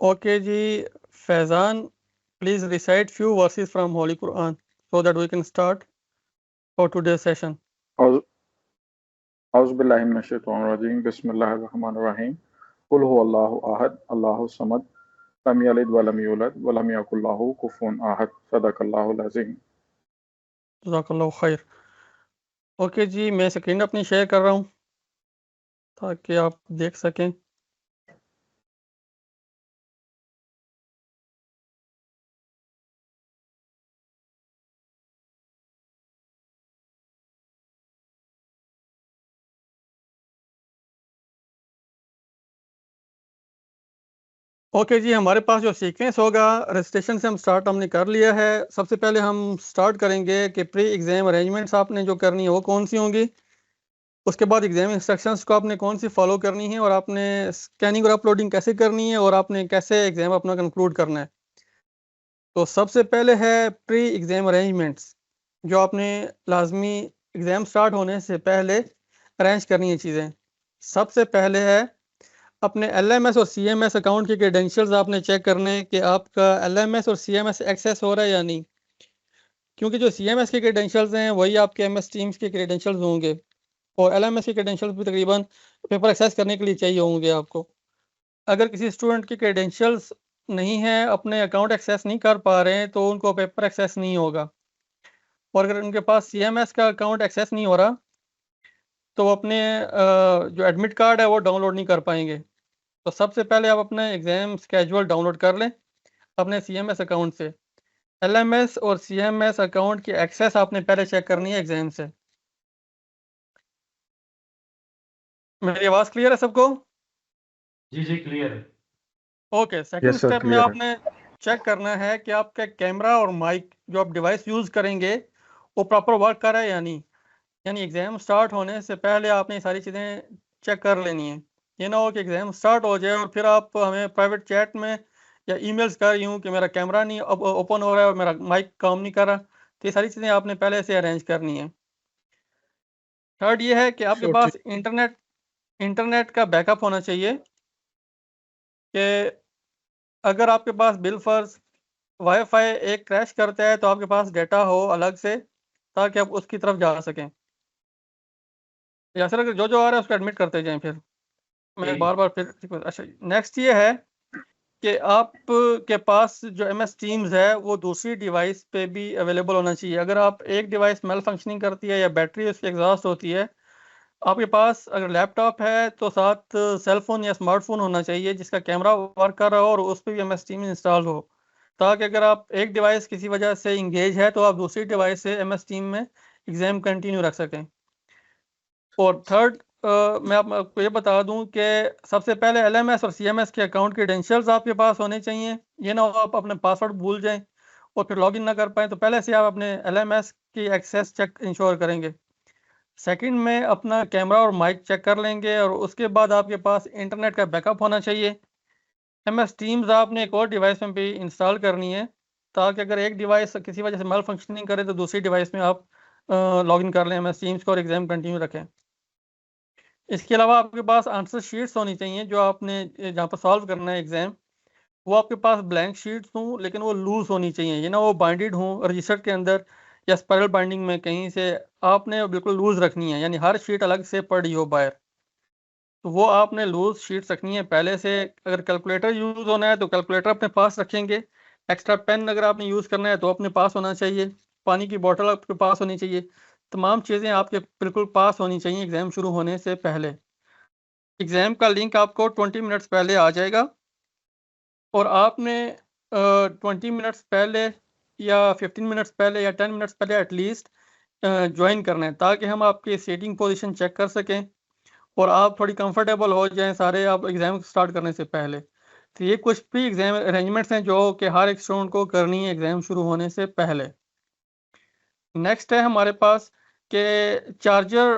Okay ji, Faizan, please recite few verses from Holy Quran so that we can start for today's session. औज़ुबिल्लाहिमिनश्शैतानिर्रजीम बिस्मिल्लाहिर्रहमानिर्रहीम कुल हुवल्लाहु अहद अल्लाहु Samad lump यलिद वलम यूलद वलम यकुल लहू कुफुवन अहद सदक़ल्लाहुल अज़ीम। जज़ाकल्लाहु खैर। Okay जी, मैं screen अपनी शेयर कर रहा हूँ ताकि आप देख सकें। ओके जी, हमारे पास जो सीक्वेंस होगा रजिस्ट्रेशन से हम स्टार्ट हमने कर लिया है। सबसे पहले हम स्टार्ट करेंगे कि प्री एग्ज़ाम अरेंजमेंट्स आपने जो करनी है वो कौन सी होंगी। उसके बाद एग्ज़ाम इंस्ट्रक्शंस को आपने कौन सी फॉलो करनी है और आपने स्कैनिंग और अपलोडिंग कैसे करनी है और आपने कैसे एग्ज़ाम अपना कंक्लूड करना है। तो सबसे पहले है प्री एग्ज़ाम अरेंजमेंट्स, जो आपने लाजमी एग्ज़ाम स्टार्ट होने से पहले अरेंज करनी है चीज़ें। सबसे पहले है अपने एलएमएस और सीएमएस अकाउंट के क्रेडेंशियल्स आपने चेक करने हैं कि आपका एलएमएस और सीएमएस एक्सेस हो रहा है या नहीं, क्योंकि जो सीएमएस के क्रेडेंशियल्स हैं वही आपके एमएस टीम्स के क्रेडेंशियल्स होंगे और एलएमएस के क्रेडेंशियल्स भी तकरीबन पेपर एक्सेस करने के लिए चाहिए होंगे आपको। अगर किसी स्टूडेंट के क्रेडेंशियल्स नहीं है, अपने अकाउंट एक्सेस नहीं कर पा रहे हैं, तो उनको पेपर एक्सेस नहीं होगा। और अगर उनके पास सीएमएस का अकाउंट एक्सेस नहीं हो रहा तो वो अपने जो एडमिट कार्ड है वो डाउनलोड नहीं कर पाएंगे। तो सबसे पहले आप अपना एग्ज़ाम स्केड्यूल डाउनलोड कर लें अपने सीएमएस अकाउंट से। एलएमएस और सीएमएस अकाउंट की एक्सेस आपने पहले चेक करनी है एग्ज़ाम से। मेरी आवाज़ क्लियर है सबको? जी जी क्लियर है। Okay, second yes sir, step में क्लियर है। आपने चेक करना है कि आपका कैमरा और माइक जो आप डिवाइस यूज़ करेंगे वो प्रॉपर वर्क कर रहा है या नहीं। यानी एग्ज़ाम स्टार्ट होने से पहले आपने ये सारी चीज़ें चेक कर लेनी है। ये ना हो कि एग्ज़ाम स्टार्ट हो जाए और फिर आप हमें प्राइवेट चैट में या ईमेल्स कर रही हूँ कि मेरा कैमरा नहीं अब ओपन हो रहा है और मेरा माइक काम नहीं कर रहा। तो ये सारी चीज़ें आपने पहले से अरेंज करनी है। थर्ड ये है कि आपके श्योर, ठीक। पास इंटरनेट इंटरनेट का बैकअप होना चाहिए कि अगर आपके पास बिलफर्ज़ वाईफ़ाई एक क्रैश करता है तो आपके पास डेटा हो अलग से, ताकि आप उसकी तरफ जा सकें। या सर अगर जो-जो आ रहा है उसको एडमिट करते जाएँ फिर। मैं ठीक। बार-बार फिर अच्छा, नेक्स्ट ये है कि आपके पास जो एमएस टीम्स है वो दूसरी डिवाइस पे भी अवेलेबल होना चाहिए। अगर आप एक डिवाइस मेल फंक्शनिंग करती है या बैटरी उसकी एग्जॉस्ट होती है, आपके पास अगर लैपटॉप है तो साथ सेल फोन या स्मार्टफोन होना चाहिए जिसका कैमरा वर्क कर रहा हो और उस पे भी एमएस टीम इंस्टॉल हो, ताकि अगर आप एक डिवाइस किसी वजह से इंगेज है तो आप दूसरी डिवाइस से एमएस टीम में एग्जाम कंटिन्यू रख सकें। और थर्ड, मैं आपको ये बता दूं कि सबसे पहले एलएमएस और सीएमएस के अकाउंट क्रेडेंशियल्स आपके पास होने चाहिए। ये ना हो आप अपने पासवर्ड भूल जाएं और फिर लॉगिन ना कर पाएं, तो पहले से आप अपने एलएमएस की एक्सेस चेक इंश्योर करेंगे। सेकंड में अपना कैमरा और माइक चेक कर लेंगे और उसके बाद आपके पास इंटरनेट का बैकअप होना चाहिए। एमएस टीम्स आपने एक और डिवाइस में भी इंस्टॉल करनी है, ताकि अगर एक डिवाइस किसी वजह से मेल फंक्शनिंग करे तो दूसरी डिवाइस में आप लॉगिन कर लें एमएस टीम्स को और एग्जाम कंटिन्यू रखें। इसके अलावा आपके पास आंसर शीट्स होनी चाहिए जो आपने जहाँ पर सॉल्व करना है एग्जाम, वो आपके पास ब्लैंक शीट्स हों लेकिन वो लूज होनी चाहिए। ये ना वो बाइंडेड हों रजिस्टर के अंदर या स्पाइरल बाइंडिंग में कहीं से, आपने बिल्कुल लूज रखनी है, यानी हर शीट अलग से पड़ी हो बाहर। तो वो आपने लूज शीट्स रखनी है पहले से। अगर कैलकुलेटर यूज़ होना है तो कैलकुलेटर अपने पास रखेंगे। एक्स्ट्रा पेन अगर आपने यूज़ करना है तो अपने पास होना चाहिए। पानी की बॉटल आपके पास होनी चाहिए। तमाम चीज़ें आपके बिल्कुल पास होनी चाहिए एग्ज़ाम शुरू होने से पहले। एग्ज़ाम का लिंक आपको 20 मिनट्स पहले आ जाएगा और आपने 20 मिनट्स पहले या 15 मिनट्स पहले या 10 मिनट्स पहले एटलीस्ट ज्वाइन करना है, ताकि हम आपकी सीटिंग पोजीशन चेक कर सकें और आप थोड़ी कंफर्टेबल हो जाएं सारे आप एग्ज़ाम स्टार्ट करने से पहले। तो ये कुछ भी एग्ज़ाम अरेंजमेंट्स हैं जो कि हर एक स्टूडेंट को करनी है एग्ज़ाम शुरू होने से पहले। नेक्स्ट है हमारे पास के charger,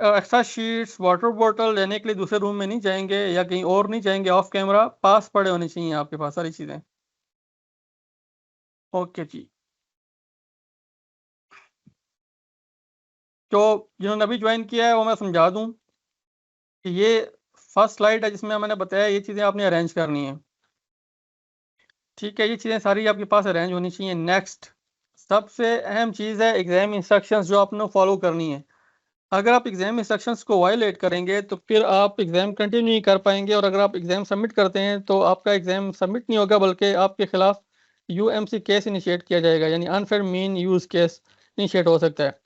extra sheets, water bottle लेने के लिए दूसरे रूम में नहीं जाएंगे या कहीं और नहीं जाएंगे, ऑफ कैमरा पास पड़े होने चाहिए आपके पास सारी चीज़ें। ओके जी, तो जिन्होंने अभी ज्वाइन किया है वो मैं समझा दूं कि ये फर्स्ट स्लाइड है जिसमें मैंने बताया ये चीज़ें आपने अरेंज करनी है। ठीक है, ये चीज़ें सारी आपके पास अरेंज होनी चाहिए। नेक्स्ट सबसे अहम चीज़ है एग्ज़ाम इंस्ट्रक्शंस जो आपने फॉलो करनी है। अगर आप एग्ज़ाम इंस्ट्रक्शंस को वायलेट करेंगे तो फिर आप एग्ज़ाम कंटिन्यू नहीं कर पाएंगे, और अगर आप एग्ज़ाम सबमिट करते हैं तो आपका एग्ज़ाम सबमिट नहीं होगा, बल्कि आपके खिलाफ यूएमसी केस इनिशिएट किया जाएगा, यानी unfair mean use case initiate हो सकता है।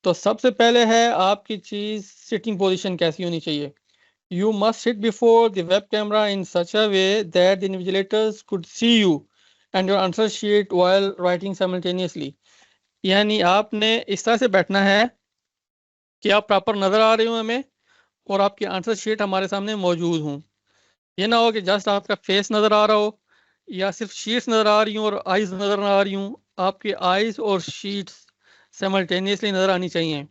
तो सबसे पहले है आपकी चीज़ सिटिंग पोजीशन कैसी होनी चाहिए। You must sit before the web camera in such a way that the invigilators could see you and your answer sheet while writing simultaneously। यानी आपने इस तरह से बैठना है कि आप प्रॉपर नज़र आ रहे हो हमें, और आपकी आंसर शीट हमारे सामने मौजूद हूँ। ये ना हो कि जस्ट आपका फेस नज़र आ रहा हो या सिर्फ शीट्स नज़र आ रही हूँ और आइज़ नज़र ना आ रही हूँ। आपकी आइज़ और शीट्स साइमल्टेनियसली नज़र आनी चाहिए।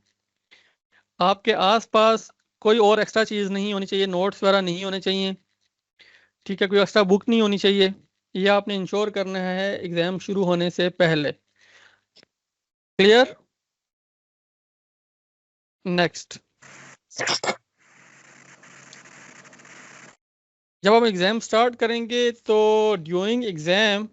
आपके आसपास कोई और एक्स्ट्रा चीज़ नहीं होनी चाहिए, नोट्स वगैरह नहीं होने चाहिए, ठीक है, कोई एक्स्ट्रा बुक नहीं होनी चाहिए। ये आपने इंश्योर करना है एग्ज़ाम शुरू होने से पहले। क्लियर? नेक्स्ट, जब हम एग्ज़ाम स्टार्ट करेंगे तो ड्यूरिंग एग्ज़ाम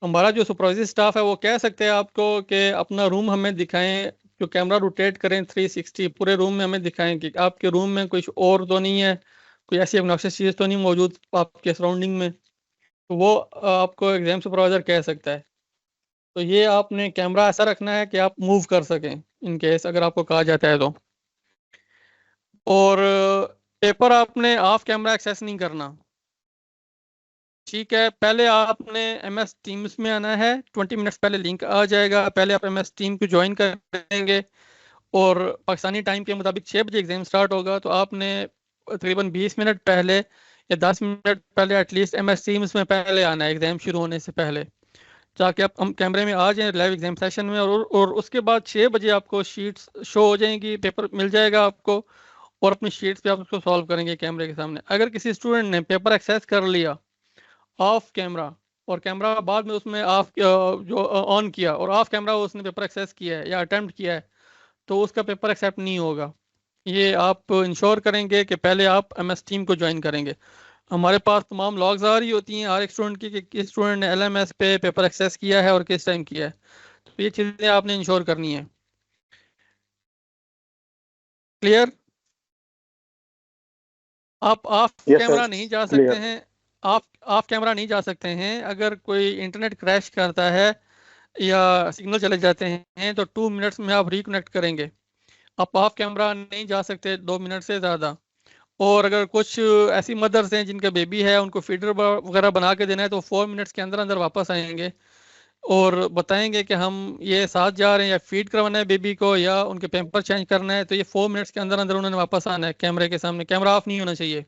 हमारा जो सुपरवाइजर स्टाफ है वो कह सकते हैं आपको कि अपना रूम हमें दिखाएं, जो कैमरा रोटेट करें 360 पूरे रूम में हमें दिखाएं कि आपके रूम में कुछ और तो नहीं है, कोई ऐसी obnoxious चीज़ तो नहीं मौजूद आपके सराउंडिंग में। तो वो आपको एग्ज़ाम सुपरवाइज़र कह सकता है। तो ये आपने कैमरा ऐसा रखना है कि आप मूव कर सकें इन केस अगर आपको कहा जाता है तो। और पेपर आपने ऑफ कैमरा एक्सेस नहीं करना, ठीक है। पहले आपने MS टीम्स में आना है, 20 मिनट्स पहले लिंक आ जाएगा, पहले आप MS टीम को ज्वाइन करेंगे और पाकिस्तानी टाइम के मुताबिक 6 बजे एग्ज़ाम स्टार्ट होगा। तो आपने तकरीबन 20 मिनट पहले या 10 मिनट पहले एटलीस्ट MS टीम्स में पहले आना है एग्ज़ाम शुरू होने से पहले, ताकि आप हम कैमरे में आ जाएं लाइव एग्जाम सेशन में। और उसके बाद 6 बजे आपको शीट्स शो हो जाएंगी, पेपर मिल जाएगा आपको, और अपनी शीट्स पे आप उसको सॉल्व करेंगे कैमरे के सामने। अगर किसी स्टूडेंट ने पेपर एक्सेस कर लिया ऑफ कैमरा और कैमरा बाद में उसमें ऑफ जो ऑन किया और ऑफ कैमरा उसने पेपर एक्सेस किया है या अटेम्प्ट किया है, तो उसका पेपर एक्सेप्ट नहीं होगा। ये आप इंश्योर करेंगे कि पहले आप MS टीम को ज्वाइन करेंगे। हमारे पास तमाम लॉग्स आ रही होती हैं हर एक स्टूडेंट की कि किस स्टूडेंट ने LMS पे पेपर एक्सेस किया है और किस टाइम किया है। तो ये चीज़ें आपने इंश्योर करनी है। क्लियर? आप ऑफ यस कैमरा सर, नहीं जा सकते क्लियर। हैं। ऑफ कैमरा नहीं जा सकते हैं। अगर कोई इंटरनेट क्रैश करता है या सिग्नल चले जाते हैं तो 2 मिनट्स में आप रिकनेक्ट करेंगे। आप ऑफ कैमरा नहीं जा सकते 2 मिनट से ज़्यादा। और अगर कुछ ऐसी मदर्स हैं जिनका बेबी है, उनको फीडर वगैरह बना के देना है, तो 4 मिनट्स के अंदर अंदर वापस आएंगे और बताएंगे कि हम ये साथ जा रहे हैं, या फीड करवाना है बेबी को या उनके पैम्पर चेंज करना है। तो ये 4 मिनट्स के अंदर अंदर उन्होंने वापस आना है कैमरे के सामने। कैमरा ऑफ नहीं होना चाहिए।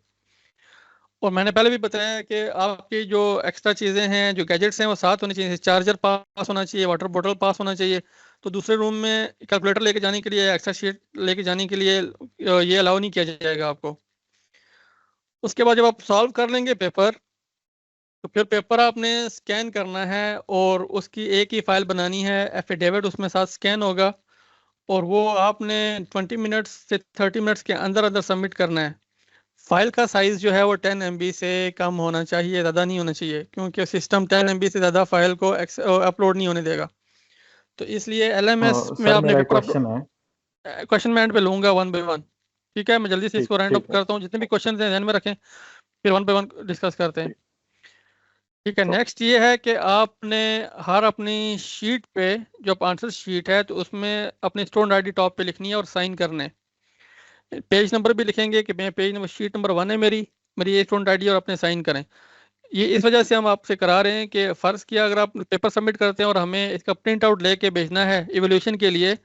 और मैंने पहले भी बताया कि आपकी जो एक्स्ट्रा चीज़ें हैं, जो गैजेट्स हैं, वो साथ होनी चाहिए। चार्जर पास होना चाहिए, वाटर बॉटल पास होना चाहिए। तो दूसरे रूम में कैलकुलेटर लेके जाने के लिए, एक्स्ट्रा शीट लेके जाने के लिए ये अलाउ नहीं किया जाएगा आपको। उसके बाद जब आप सॉल्व कर लेंगे पेपर, तो फिर पेपर आपने स्कैन करना है और उसकी एक ही फाइल बनानी है, एफिडेविट उसमें साथ स्कैन होगा, और वो आपने 20 मिनट्स से 30 मिनट्स के अंदर अंदर सबमिट करना है। फाइल का साइज़ जो है वो 10 MB से कम होना चाहिए, ज़्यादा नहीं होना चाहिए, क्योंकि सिस्टम 10 MB से ज़्यादा फाइल को अपलोड नहीं होने देगा। तो इसलिए LMS में सर आपने मेरा एक पेपर क्वेश्चन है। क्वेश्चन मैं एंड पे लूँगा 1 बाय 1। ठीक है, मैं जल्दी से ठीक इसको राइंड ठीक अप है। करता हूँ। जितने भी क्वेश्चन हैं ध्यान में रखें, फिर 1 बाय 1 डिस्कस करते हैं। ठीक। ठीक है, ओके। नेक्स्ट ये है कि आपने हर अपनी शीट पे, जो आंसर शीट है, तो उसमें अपनी स्टूडेंट ID टॉप पे लिखनी है और साइन करने। पेज नंबर भी लिखेंगे कि मैं पेज नंबर शीट नंबर 1 है मेरी ये स्टूडेंट ID, और अपने साइन करें। ये इस वजह से हम आपसे करा रहे हैं कि फ़र्ज़ किया अगर आप पेपर सबमिट करते हैं और हमें इसका प्रिंट आउट लेके भेजना है इवोल्यूशन के लिए,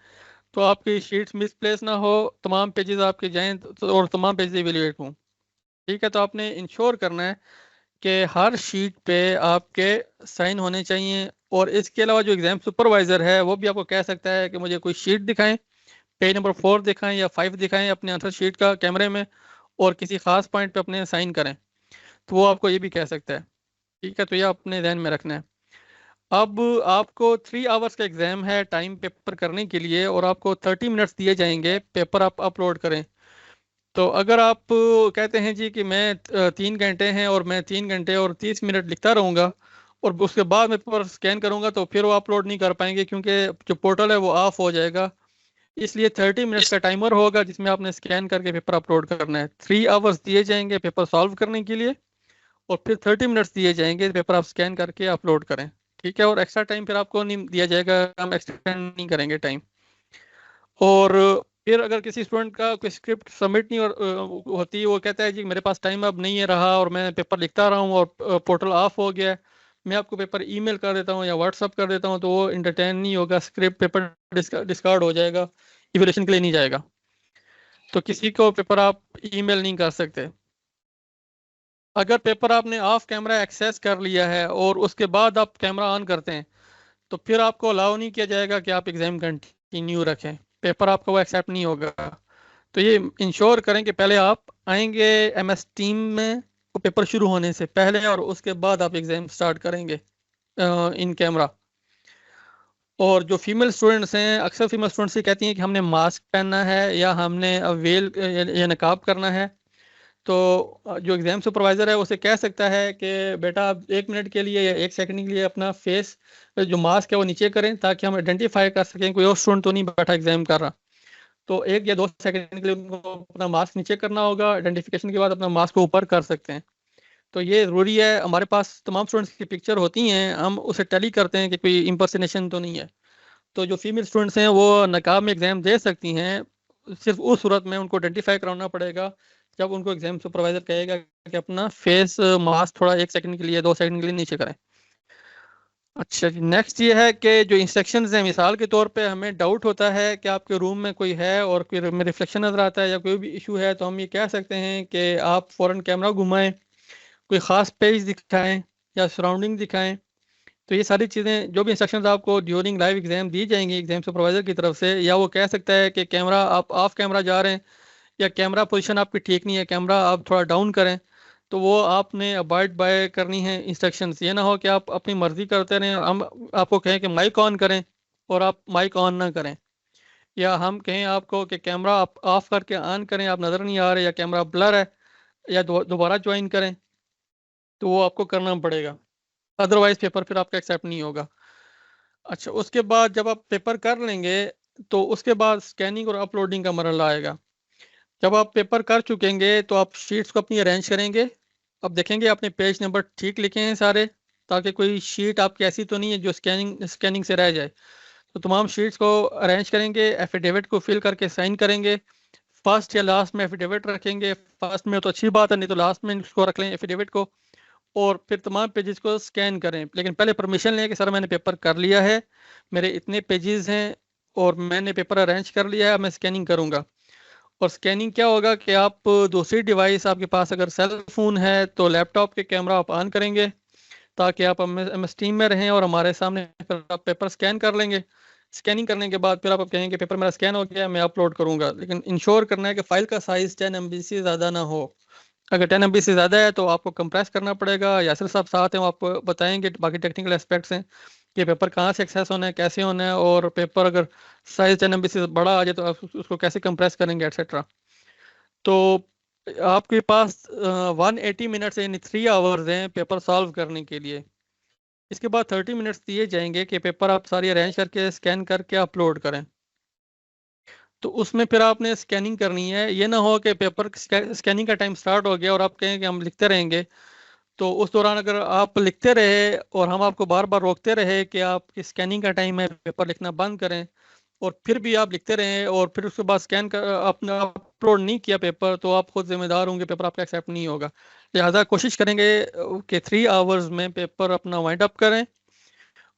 तो आपकी शीट्स मिसप्लेस ना हो, तमाम पेजेस आपके जाएँ और तमाम पेजेस इवेल्यूएट हों। ठीक है, तो आपने इंश्योर करना है कि हर शीट पे आपके साइन होने चाहिए। और इसके अलावा जो एग्ज़ाम सुपरवाइज़र है वो भी आपको कह सकता है कि मुझे कोई शीट दिखाएं, पेज नंबर 4 दिखाएं या 5 दिखाएं अपने आंसर शीट का कैमरे में, और किसी खास पॉइंट पे अपने साइन करें। तो वो आपको ये भी कह सकता है। ठीक है, तो ये अपने ध्यान में रखना है। अब आपको 3 आवर्स का एग्ज़ाम है टाइम पेपर करने के लिए, और आपको 30 मिनट्स दिए जाएंगे पेपर आप अपलोड करें। तो अगर आप कहते हैं जी कि मैं 3 घंटे हैं और मैं 3 घंटे और 30 मिनट लिखता रहूँगा और उसके बाद मैं पेपर स्कैन करूंगा तो फिर वो अपलोड नहीं कर पाएंगे, क्योंकि जो पोर्टल है वो ऑफ हो जाएगा। इसलिए 30 मिनट्स का टाइमर होगा जिसमें आपने स्कैन करके पेपर अपलोड करना है। 3 आवर्स दिए जाएंगे पेपर सॉल्व करने के लिए, और फिर 30 मिनट्स दिए जाएंगे पेपर आप स्कैन करके अपलोड करें। ठीक है, और एक्स्ट्रा टाइम फिर आपको नहीं दिया जाएगा, हम एक्सटेंड नहीं करेंगे टाइम। और फिर अगर किसी स्टूडेंट का कोई स्क्रिप्ट सबमिट नहीं होती, वो कहता है जी मेरे पास टाइम अब नहीं है रहा और मैं पेपर लिखता रहा हूँ और पोर्टल ऑफ हो गया है, मैं आपको पेपर ईमेल कर देता हूँ या व्हाट्सअप कर देता हूँ, तो वो इंटरटेन नहीं होगा, स्क्रिप्ट पेपर डिस्कार्ड हो जाएगा, इवैल्यूएशन के लिए नहीं जाएगा। तो किसी को पेपर आप ईमेल नहीं कर सकते। अगर पेपर आपने ऑफ कैमरा एक्सेस कर लिया है और उसके बाद आप कैमरा ऑन करते हैं, तो फिर आपको अलाउ नहीं किया जाएगा कि आप एग्जाम कंटिन्यू रखें, पेपर आपका वो एक्सेप्ट नहीं होगा। तो ये इंश्योर करें कि पहले आप आएंगे MS टीम में वो पेपर शुरू होने से पहले, और उसके बाद आप एग्जाम स्टार्ट करेंगे इन कैमरा। और जो फीमेल स्टूडेंट्स हैं, अक्सर फीमेल स्टूडेंट्स ये कहती हैं कि हमने मास्क पहनना है या हमने वेल या नकाब करना है। तो जो एग्जाम सुपरवाइजर है उसे कह सकता है कि बेटा आप 1 मिनट के लिए या 1 सेकंड के लिए अपना फेस जो मास्क है वो नीचे करें, ताकि हम आइडेंटिफाई कर सकें कोई और स्टूडेंट तो नहीं बैठा एग्जाम कर रहा। तो 1 या 2 सेकंड के लिए उनको अपना मास्क नीचे करना होगा, आइडेंटिफिकेशन के बाद अपना मास्क को ऊपर कर सकते हैं। तो ये ज़रूरी है। हमारे पास तमाम स्टूडेंट्स की पिक्चर होती हैं, हम उसे टैली करते हैं कि कोई इम्पर्सनेशन तो नहीं है। तो जो फीमेल स्टूडेंट्स हैं वो नकाब में एग्ज़ाम दे सकती हैं, सिर्फ उस सूरत में उनको आइडेंटिफाई कराना पड़ेगा जब उनको एग्जाम सुपरवाइजर कहेगा कि अपना फेस मास्क थोड़ा 1 सेकंड के लिए 2 सेकंड के लिए नीचे करें। अच्छा जी, नेक्स्ट ये है कि जो इंस्ट्रक्शंस हैं, मिसाल के तौर पे हमें डाउट होता है कि आपके रूम में कोई है और कोई में रिफ्लेक्शन नज़र आता है या कोई भी इशू है, तो हम ये कह सकते हैं कि आप फ़ौरन कैमरा घुमाएं, कोई ख़ास पेज दिखाएं या सराउंडिंग दिखाएं। तो ये सारी चीज़ें, जो भी इंस्ट्रक्शंस आपको ड्यूरिंग लाइव एग्जाम दी जाएंगी एग्जाम सुपरवाइजर की तरफ से, या वो कह सकता है कि कैमरा आप ऑफ कैमरा जा रहे हैं या कैमरा पोजीशन आपकी ठीक नहीं है, कैमरा आप थोड़ा डाउन करें, तो वो आपने अबाइड बाय करनी है इंस्ट्रक्शंस। ये ना हो कि आप अपनी मर्जी करते रहें, हम आपको कहें कि माइक ऑन करें और आप माइक ऑन ना करें, या हम कहें आपको कि कैमरा आप ऑफ करके ऑन करें, आप नज़र नहीं आ रहे या कैमरा ब्लर है, या दोबारा ज्वाइन करें, तो वो आपको करना पड़ेगा, अदरवाइज पेपर फिर आपका एक्सेप्ट नहीं होगा। अच्छा, उसके बाद जब आप पेपर कर लेंगे तो उसके बाद स्कैनिंग और अपलोडिंग का मरहला आएगा। जब आप पेपर कर चुकेंगे तो आप शीट्स को अपनी अरेंज करेंगे। अब देखेंगे आपने पेज नंबर ठीक लिखे हैं सारे, ताकि कोई शीट आपकी ऐसी तो नहीं है जो स्कैनिंग स्कैनिंग से रह जाए। तो तमाम शीट्स को अरेंज करेंगे, एफिडेविट को फिल करके साइन करेंगे। फर्स्ट या लास्ट में एफिडेविट रखेंगे, फर्स्ट में तो अच्छी बात है, नहीं तो लास्ट में इसको रख लें एफिडेविट को। और फिर तमाम पेजेस को स्कैन करें, लेकिन पहले परमिशन लें कि सर मैंने पेपर कर लिया है, मेरे इतने पेजेस हैं और मैंने पेपर अरेंज कर लिया है, मैं स्कैनिंग करूंगा। और स्कैनिंग क्या होगा कि आप दूसरी डिवाइस, आपके पास अगर सेल फोन है तो लैपटॉप के कैमरा आप ऑन करेंगे, ताकि आप MS टीम में रहें और हमारे सामने फिर आप पेपर स्कैन कर लेंगे। स्कैनिंग करने के बाद फिर आप कहेंगे पेपर मेरा स्कैन हो गया, मैं अपलोड करूंगा। लेकिन इंश्योर करना है कि फाइल का साइज 10 MB से ज़्यादा ना हो। अगर 10 MB से ज़्यादा है तो आपको कंप्रेस करना पड़ेगा। यासिर साहब साथ हैं, वो आपको बताएंगे बाकी टेक्निकल एस्पेक्ट्स हैं कि पेपर कहाँ से एक्सेस होना है, कैसे होना है, और पेपर अगर साइज 10 MB से बड़ा आ जाए तो आप उसको कैसे कंप्रेस करेंगे, एक्सेट्रा। तो आपके पास 180 मिनट्स यानी 3 आवर्स हैं पेपर सॉल्व करने के लिए। इसके बाद 30 मिनट्स दिए जाएंगे कि पेपर आप सारी अरेंज करके स्कैन करके अपलोड करें। तो उसमें फिर आपने स्कैनिंग करनी है। ये ना हो कि पेपर स्कैनिंग का टाइम स्टार्ट हो गया और आप कहें कि हम लिखते रहेंगे, तो उस दौरान अगर आप लिखते रहे और हम आपको बार बार रोकते रहे कि आपकी स्कैनिंग का टाइम है, पेपर लिखना बंद करें, और फिर भी आप लिखते रहे और फिर उसके बाद स्कैन कर आपने अपलोड नहीं किया पेपर, तो आप खुद जिम्मेदार होंगे, पेपर आपका एक्सेप्ट नहीं होगा। लिहाजा कोशिश करेंगे कि 3 आवर्स में पेपर अपना वाइंड अप करें।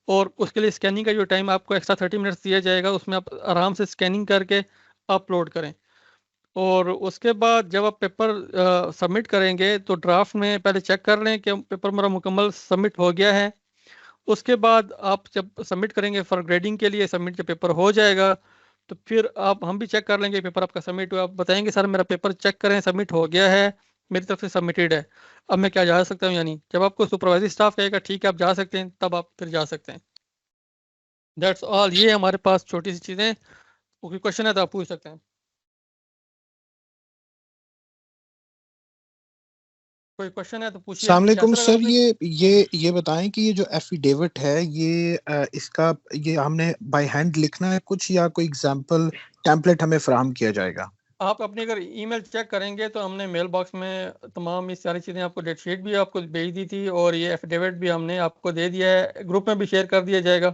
और उसके लिए स्कैनिंग का जो टाइम आपको एक्स्ट्रा 30 मिनट्स दिया जाएगा, उसमें आप आराम से स्कैनिंग करके अपलोड करें। और उसके बाद जब आप पेपर सबमिट करेंगे तो ड्राफ्ट में पहले चेक कर लें कि पेपर मेरा मुकम्मल सबमिट हो गया है। उसके बाद आप जब सबमिट करेंगे फॉर ग्रेडिंग के लिए, सबमिट जब पेपर हो जाएगा तो फिर आप हम भी चेक कर लेंगे पेपर आपका सबमिट हुआ। आप बताएंगे सर मेरा पेपर चेक करें सबमिट हो गया है, मेरी तरफ से सबमिटेड है, अब मैं क्या जा सकता हूँ या नहीं। जब आपको सुपरवाइजरी स्टाफ कहेगा ठीक है आप जा सकते हैं, तब आप फिर जा सकते हैं। That's all. ये हमारे पास छोटी सी चीज़ें। कोई क्वेश्चन है तो आप पूछ सकते हैं। कोई क्वेश्चन है तो पूछिए। अस्सलाम वालेकुम यासर, अगर सर, आपने ये बताएं कि ये जो एफिडेविट है इसका ये हमने बाय हैंड लिखना है कुछ, या कोई एग्जांपल टेम्पलेट हमें फराहम किया जाएगा? आप अपनी अगर ईमेल चेक करेंगे तो हमने मेल बॉक्स में तमाम ये सारी चीज़ें, आपको डेट शीट भी आपको भेज दी थी और ये एफिडेविट भी हमने आपको दे दिया है, ग्रुप में भी शेयर कर दिया जाएगा।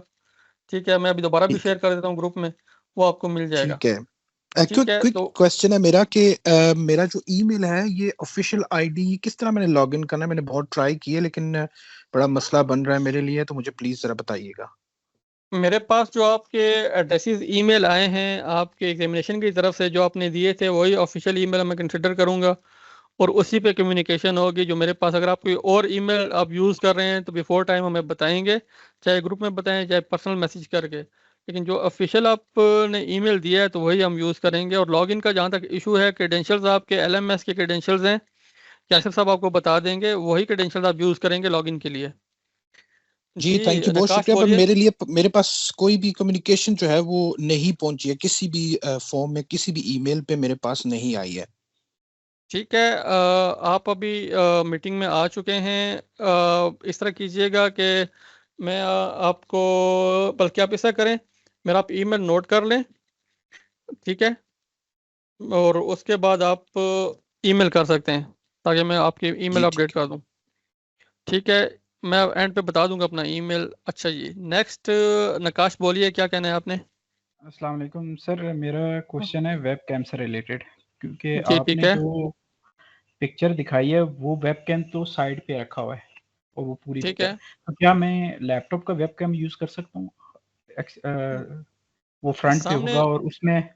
ठीक है, मैं अभी दोबारा भी ठीक शेयर कर देता हूँ ग्रुप में, वो आपको मिल जाएगा। ठीक है। ठीक है, क्विक तो क्वेश्चन है मेरा कि मेरा जो ईमेल है ये ऑफिशियल आईडी किस तरह मैंने लॉगिन करना है? मैंने बहुत ट्राई किया लेकिन बड़ा मसला बन रहा है मेरे लिए, तो मुझे प्लीज जरा बताइएगा। मेरे पास जो आपके एड्रेसेस ईमेल आए हैं आपके एग्जामिनेशन की तरफ से जो आपने दिए थे, वही ऑफिशियल ईमेल मैं कंसिडर करूंगा और उसी पे कम्युनिकेशन होगी जो मेरे पास। अगर आप कोई और ईमेल आप यूज़ कर रहे हैं तो बिफोर टाइम हमें बताएंगे, चाहे ग्रुप में बताएं चाहे पर्सनल मैसेज करके, लेकिन जो ऑफिशियल आपने ईमेल दिया है तो वही हम यूज़ करेंगे। और लॉगिन का जहाँ तक इशू है, क्रेडेंशियल्स आपके LMS के क्रेडेंशियल्स हैं, यासिर साहब आपको बता देंगे, वही क्रेडेंशियल्स आप यूज़ करेंगे लॉगिन के लिए। जी जी थैंक यू, बहुत नकाश शुक्रिया। पर बोलिए। मेरे पास कोई भी कम्युनिकेशन जो है वो नहीं पहुंची है, किसी भी फॉर्म में, किसी भी ईमेल पे मेरे पास नहीं आई है। ठीक है, आप अभी मीटिंग में आ चुके हैं। इस तरह कीजिएगा कि मैं आपको, बल्कि आप ऐसा करें, मेरा आप ईमेल नोट कर लें, ठीक है, और उसके बाद आप ईमेल कर सकते हैं ताकि मैं आपकी ईमेल जी अपडेट ठीक है। कर दूं। ठीक है, मैं एंड पे बता दूंगा अपना ईमेल। अच्छा जी, नेक्स्ट नकाश बोलिए, क्या कहना है आपने? अस्सलाम वालेकुम सर, मेरा क्वेश्चन है वेब कैम से रिलेटेड, क्योंकि जी ठीक आपने है। जो पिक्चर दिखाई है वो वेब कैम तो साइड पे रखा हुआ है और वो पूरी ठीक पिक्चर, है, तो क्या मैं लैपटॉप का वेब कैम यूज़ कर सकता हूँ? वो फ्रंट पे सामने होगा और उसमें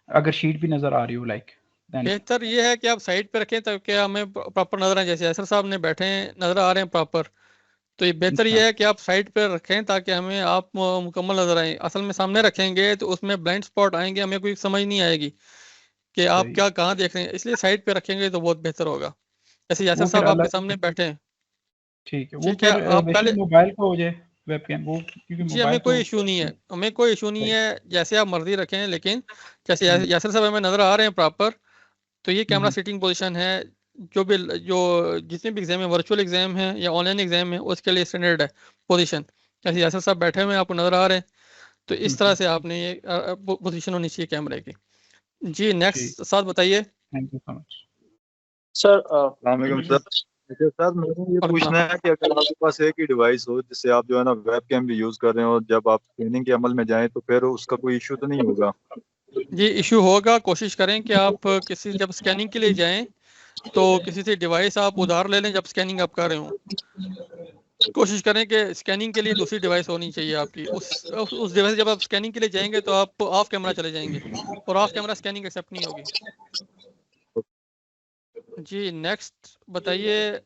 अगर शीट भी नज़र आ रही हो लाइक देन। बेहतर ये है कि आप साइड पे रखें ताकि हमें प्रॉपर नजर आए, जैसे असर साहब ने बैठे हैं नजर आ रहे हैं प्रॉपर, तो ये बेहतर अच्छा ये है कि आप साइड पे रखें ताकि हमें आप मुकम्मल नजर आए। असल में सामने रखेंगे तो उसमें ब्लाइंड स्पॉट आएंगे, हमें कोई समझ नहीं आएगी कि आप सही, क्या कहाँ देख रहे हैं, इसलिए साइड पे रखेंगे तो बहुत बेहतर होगा। जैसे यासर वो फिर साहब आपके अलग, सामने बैठे हैं। ठीक है, वो ठीक है, फिर आप वैसे पहले, मोबाइल का हो जाए वेब कैम वो, क्योंकि जी हमें मोबाइल कोई तो इशू नहीं है, हमें कोई इशू नहीं सही। है, जैसे आप मर्जी रखें, लेकिन जैसे हम्म, यासर साहब हमें नजर आ रहे हैं प्रॉपर, तो ये कैमरा हम्म, सिटिंग पोजीशन है। जो जितने भी एग्जाम है, वर्चुअल एग्जाम है या ऑनलाइन एग्जाम है, उसके लिए स्टैंडर्ड है पोजीशन। जैसे यासर साहब बैठे हुए हैं आपको नजर आ रहे हैं, तो इस तरह से आपने ये पोजीशन होनी चाहिए कैमरे की। जी ठीक, नेक्स्ट साथ बताइए। Thank you so much. Sir अस्सलाम सर। अच्छा सर, मुझे ये और पूछना है कि अगर आपके पास एक ही डिवाइस हो जिससे आप जो है ना वेब कैम भी यूज कर रहे हो, जब आप स्कैनिंग के अमल में जाएं तो फिर उसका कोई इशू तो नहीं होगा? जी इशू होगा, कोशिश करें कि आप किसी, जब स्कैनिंग के लिए जाएं तो किसी से डिवाइस आप उधार ले लें जब स्कैनिंग आप कर रहे हो। कोशिश करें कि स्कैनिंग के लिए दूसरी डिवाइस होनी चाहिए आपकी, उस डिवाइस जब आप स्कैनिंग के लिए जाएंगे तो आप ऑफ कैमरा चले जाएंगे और ऑफ कैमरा स्कैनिंग एक्सेप्ट नहीं होगी। जी नेक्स्ट बताइए,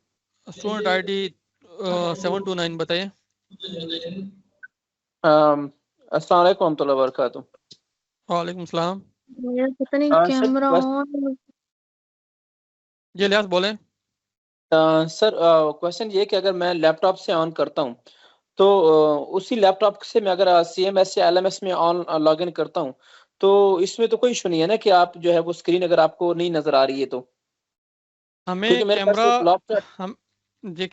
स्टूडेंट ID 729 बताइए। अस्सलाम वालेकुम रहमतुल्लाहि व बरकातुहू। वालेकुम सलाम। मेरा पता नहीं सर कैमरा ऑन। जी लिहाज बोलें। सर क्वेश्चन ये है कि अगर मैं लैपटॉप से ऑन करता हूँ तो उसी लैपटॉप से मैं अगर CMS या LMS में ऑन लॉगिन करता हूँ तो इसमें तो कोई इशू नहीं है ना कि आप जो है वो स्क्रीन अगर आपको नहीं नजर आ रही है तो? हमें क्योंकि मेरे पास कैमरा, एक लैपटॉप। हम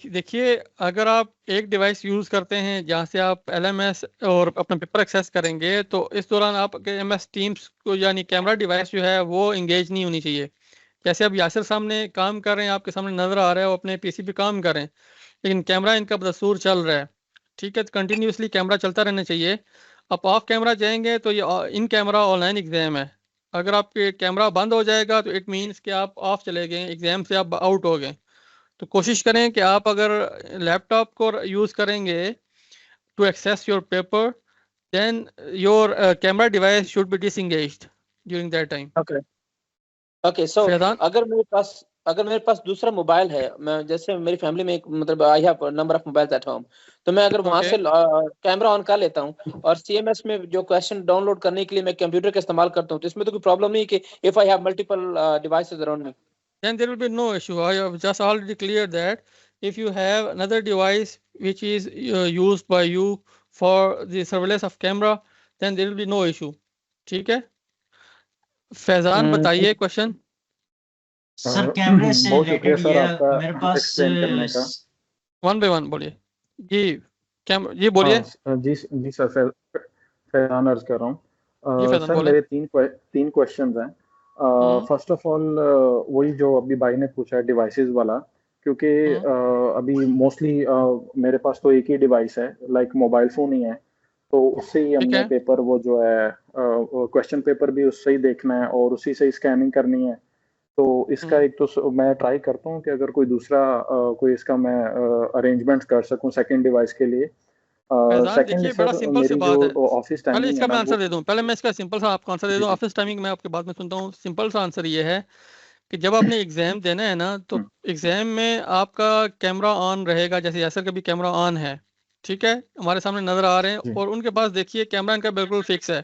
देखिए, अगर आप एक डिवाइस यूज़ करते हैं जहाँ से आप LMS और अपना पेपर एक्सेस करेंगे, तो इस दौरान आपके MS टीम्स को, यानी कैमरा डिवाइस जो है वो इंगेज नहीं होनी चाहिए। जैसे अब यासिर सामने काम कर रहे हैं, आपके सामने नज़र आ रहा है वो अपने PC पे काम कर रहे हैं, लेकिन कैमरा इनका बदस्तूर चल रहा है। ठीक है, तो कंटिन्यूसली कैमरा चलता रहना चाहिए। आप ऑफ कैमरा जाएंगे तो ये इन कैमरा ऑनलाइन एग्जाम है, अगर आपके कैमरा बंद हो जाएगा तो इट मीन्स कि आप ऑफ चले गए, एग्जाम से आप आउट हो गए। तो कोशिश करें कि आप अगर लैपटॉप को यूज़ करेंगे to access your paper, then your camera device should be disengaged during that time. Okay okay, so Faizan, अगर मेरे पास दूसरा मोबाइल है, मैं जैसे मेरी फैमिली में एक मतलब I have number of mobiles at home, तो मैं अगर वहां ओके, से कैमरा ऑन कर लेता हूँ और CMS में जो क्वेश्चन डाउनलोड करने के लिए मैं कंप्यूटर का इस्तेमाल करता हूँ, तो इसमें तो कोई प्रॉब्लम नहीं कि if I have multiple devices around me? then there will be no issue. I have just already cleared that. If you have another device which is used by you for the surveillance of camera, then there will be no issue. ठीक है, फैजान बताइए question. Sir कैमरे से बहुत शुक्रिया related sir ये आपका मेरे पास एक्सप्लेन करने का। वन बाय वन बोलिए जी बोलिए। हाँ जी जी सर, फैजान अर्ज कर रहा जी हूँ। फैजान सर बोले। मेरे तीन क्वेश्चंस हैं। फर्स्ट ऑफ ऑल वही जो अभी भाई ने पूछा है डिवाइसेस वाला, क्योंकि अभी मोस्टली मेरे पास तो एक ही डिवाइस है, लाइक मोबाइल फोन ही है, तो उससे ही ठीक हमने है। पेपर वो जो है क्वेश्चन पेपर भी उससे ही देखना है और उसी से ही स्कैनिंग करनी है। तो इसका एक तो मैं ट्राई करता हूँ कि अगर कोई दूसरा कोई इसका मैं अरेंजमेंट कर सकूं सेकंड डिवाइस के लिए। फैजान सेकंड देखिए बड़ा सर सिंपल सी मेरी जो बात है। ऑफिस पहले टाइमिंग है इसका ना मैं आंसर वो। दे दूं, पहले मैं इसका सिंपल सा आपको आंसर दे जी दूं। जी ऑफिस टाइमिंग मैं आपके बाद में सुनता हूँ। सिंपल सा आंसर ये है कि जब आपने एग्जाम देना है ना, तो एग्जाम में आपका कैमरा ऑन रहेगा। जैसे यासर का भी कैमरा ऑन है, ठीक है, हमारे सामने नजर आ रहे हैं। जी और उनके पास देखिए कैमरा इनका बिल्कुल फिक्स है।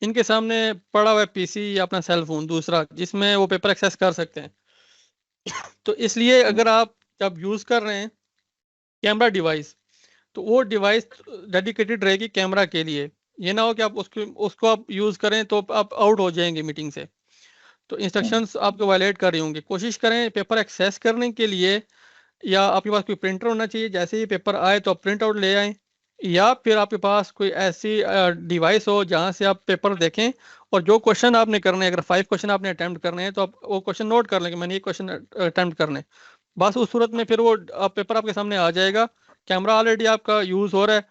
इनके सामने पड़ा हुआ है पीसी या अपना सेल फोन दूसरा, जिसमें वो पेपर एक्सेस कर सकते हैं। तो इसलिए अगर आप जब यूज कर रहे हैं कैमरा डिवाइस, तो वो डिवाइस डेडिकेटेड रहेगी कैमरा के लिए। ये ना हो कि आप उसको आप यूज करें तो आप आउट हो जाएंगे मीटिंग से, तो इंस्ट्रक्शंस आपको वायलेट कर रही होंगी। कोशिश करें पेपर एक्सेस करने के लिए, या आपके पास कोई प्रिंटर होना चाहिए, जैसे ही पेपर आए तो आप प्रिंट आउट ले आएं, या फिर आपके पास कोई ऐसी डिवाइस हो जहां से आप पेपर देखें। और जो क्वेश्चन आपने करने हैं, अगर 5 क्वेश्चन आपने अटेम्प्ट करने हैं, तो आप वो क्वेश्चन नोट कर लें कि मैंने ये क्वेश्चन अटेम्प्ट करने। बस उस सूरत में फिर वो पेपर आपके सामने आ जाएगा। कैमरा ऑलरेडी आपका यूज हो रहा है,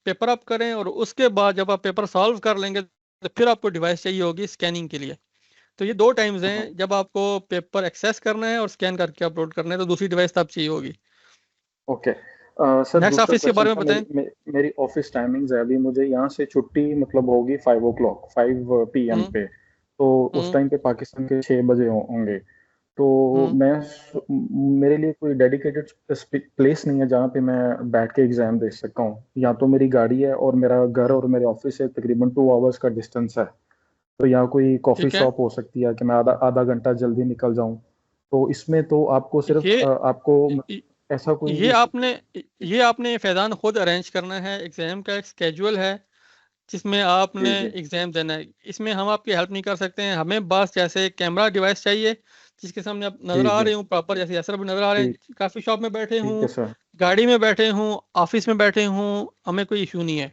पेपर आप करें, और उसके बाद जब आप पेपर सॉल्व कर लेंगे तो फिर आपको डिवाइस चाहिए होगी स्कैनिंग के लिए। तो ये 2 टाइम्स हैं जब आपको पेपर एक्सेस करना है और स्कैन करके अपलोड करना है, तो दूसरी डिवाइस तब चाहिए होगी। ओके। सर नेक्स्ट दूसरा ऑफिस के क्वेश्चन बारे में था, बताएं। मेरी ऑफिस टाइमिंग्स है, अभी मुझे यहाँ से छुट्टी मतलब होगी 5 PM हम्म पे, तो उस हम्म टाइम पे पाकिस्तान के 6 बजे होंगे। तो हम्म मैं मेरे लिए कोई डेडिकेटेड प्लेस नहीं है जहाँ पे मैं बैठ के एग्जाम दे सकता हूँ। या तो मेरी गाड़ी है और मेरा घर और मेरे ऑफिस से तकरीबन 2 आवर्स का डिस्टेंस है। तो यहाँ कोई कॉफी ठीक है। शॉप हो सकती है कि मैं आधा आधा घंटा जल्दी निकल जाऊँ। तो इसमें तो आपको सिर्फ ये आपको ऐसा ये कोई। आपने ये आपने फैजान खुद अरेंज करना है। एग्जाम का एक स्केड्यूल है जिसमें आपने जी जी एग्जाम देना है। इसमें हम आपकी हेल्प नहीं कर सकते हैं। हमें बस जैसे कैमरा डिवाइस चाहिए जिसके सामने आप नजर जी आ जी रहे हो प्रॉपर, जैसे यासर भी नजर आ रहे ठीक हैं, काफी शॉप में बैठे ठीक हूँ, है सर। गाड़ी में बैठे हूँ, ऑफिस में बैठे हूँ, हमें कोई इशू नहीं है।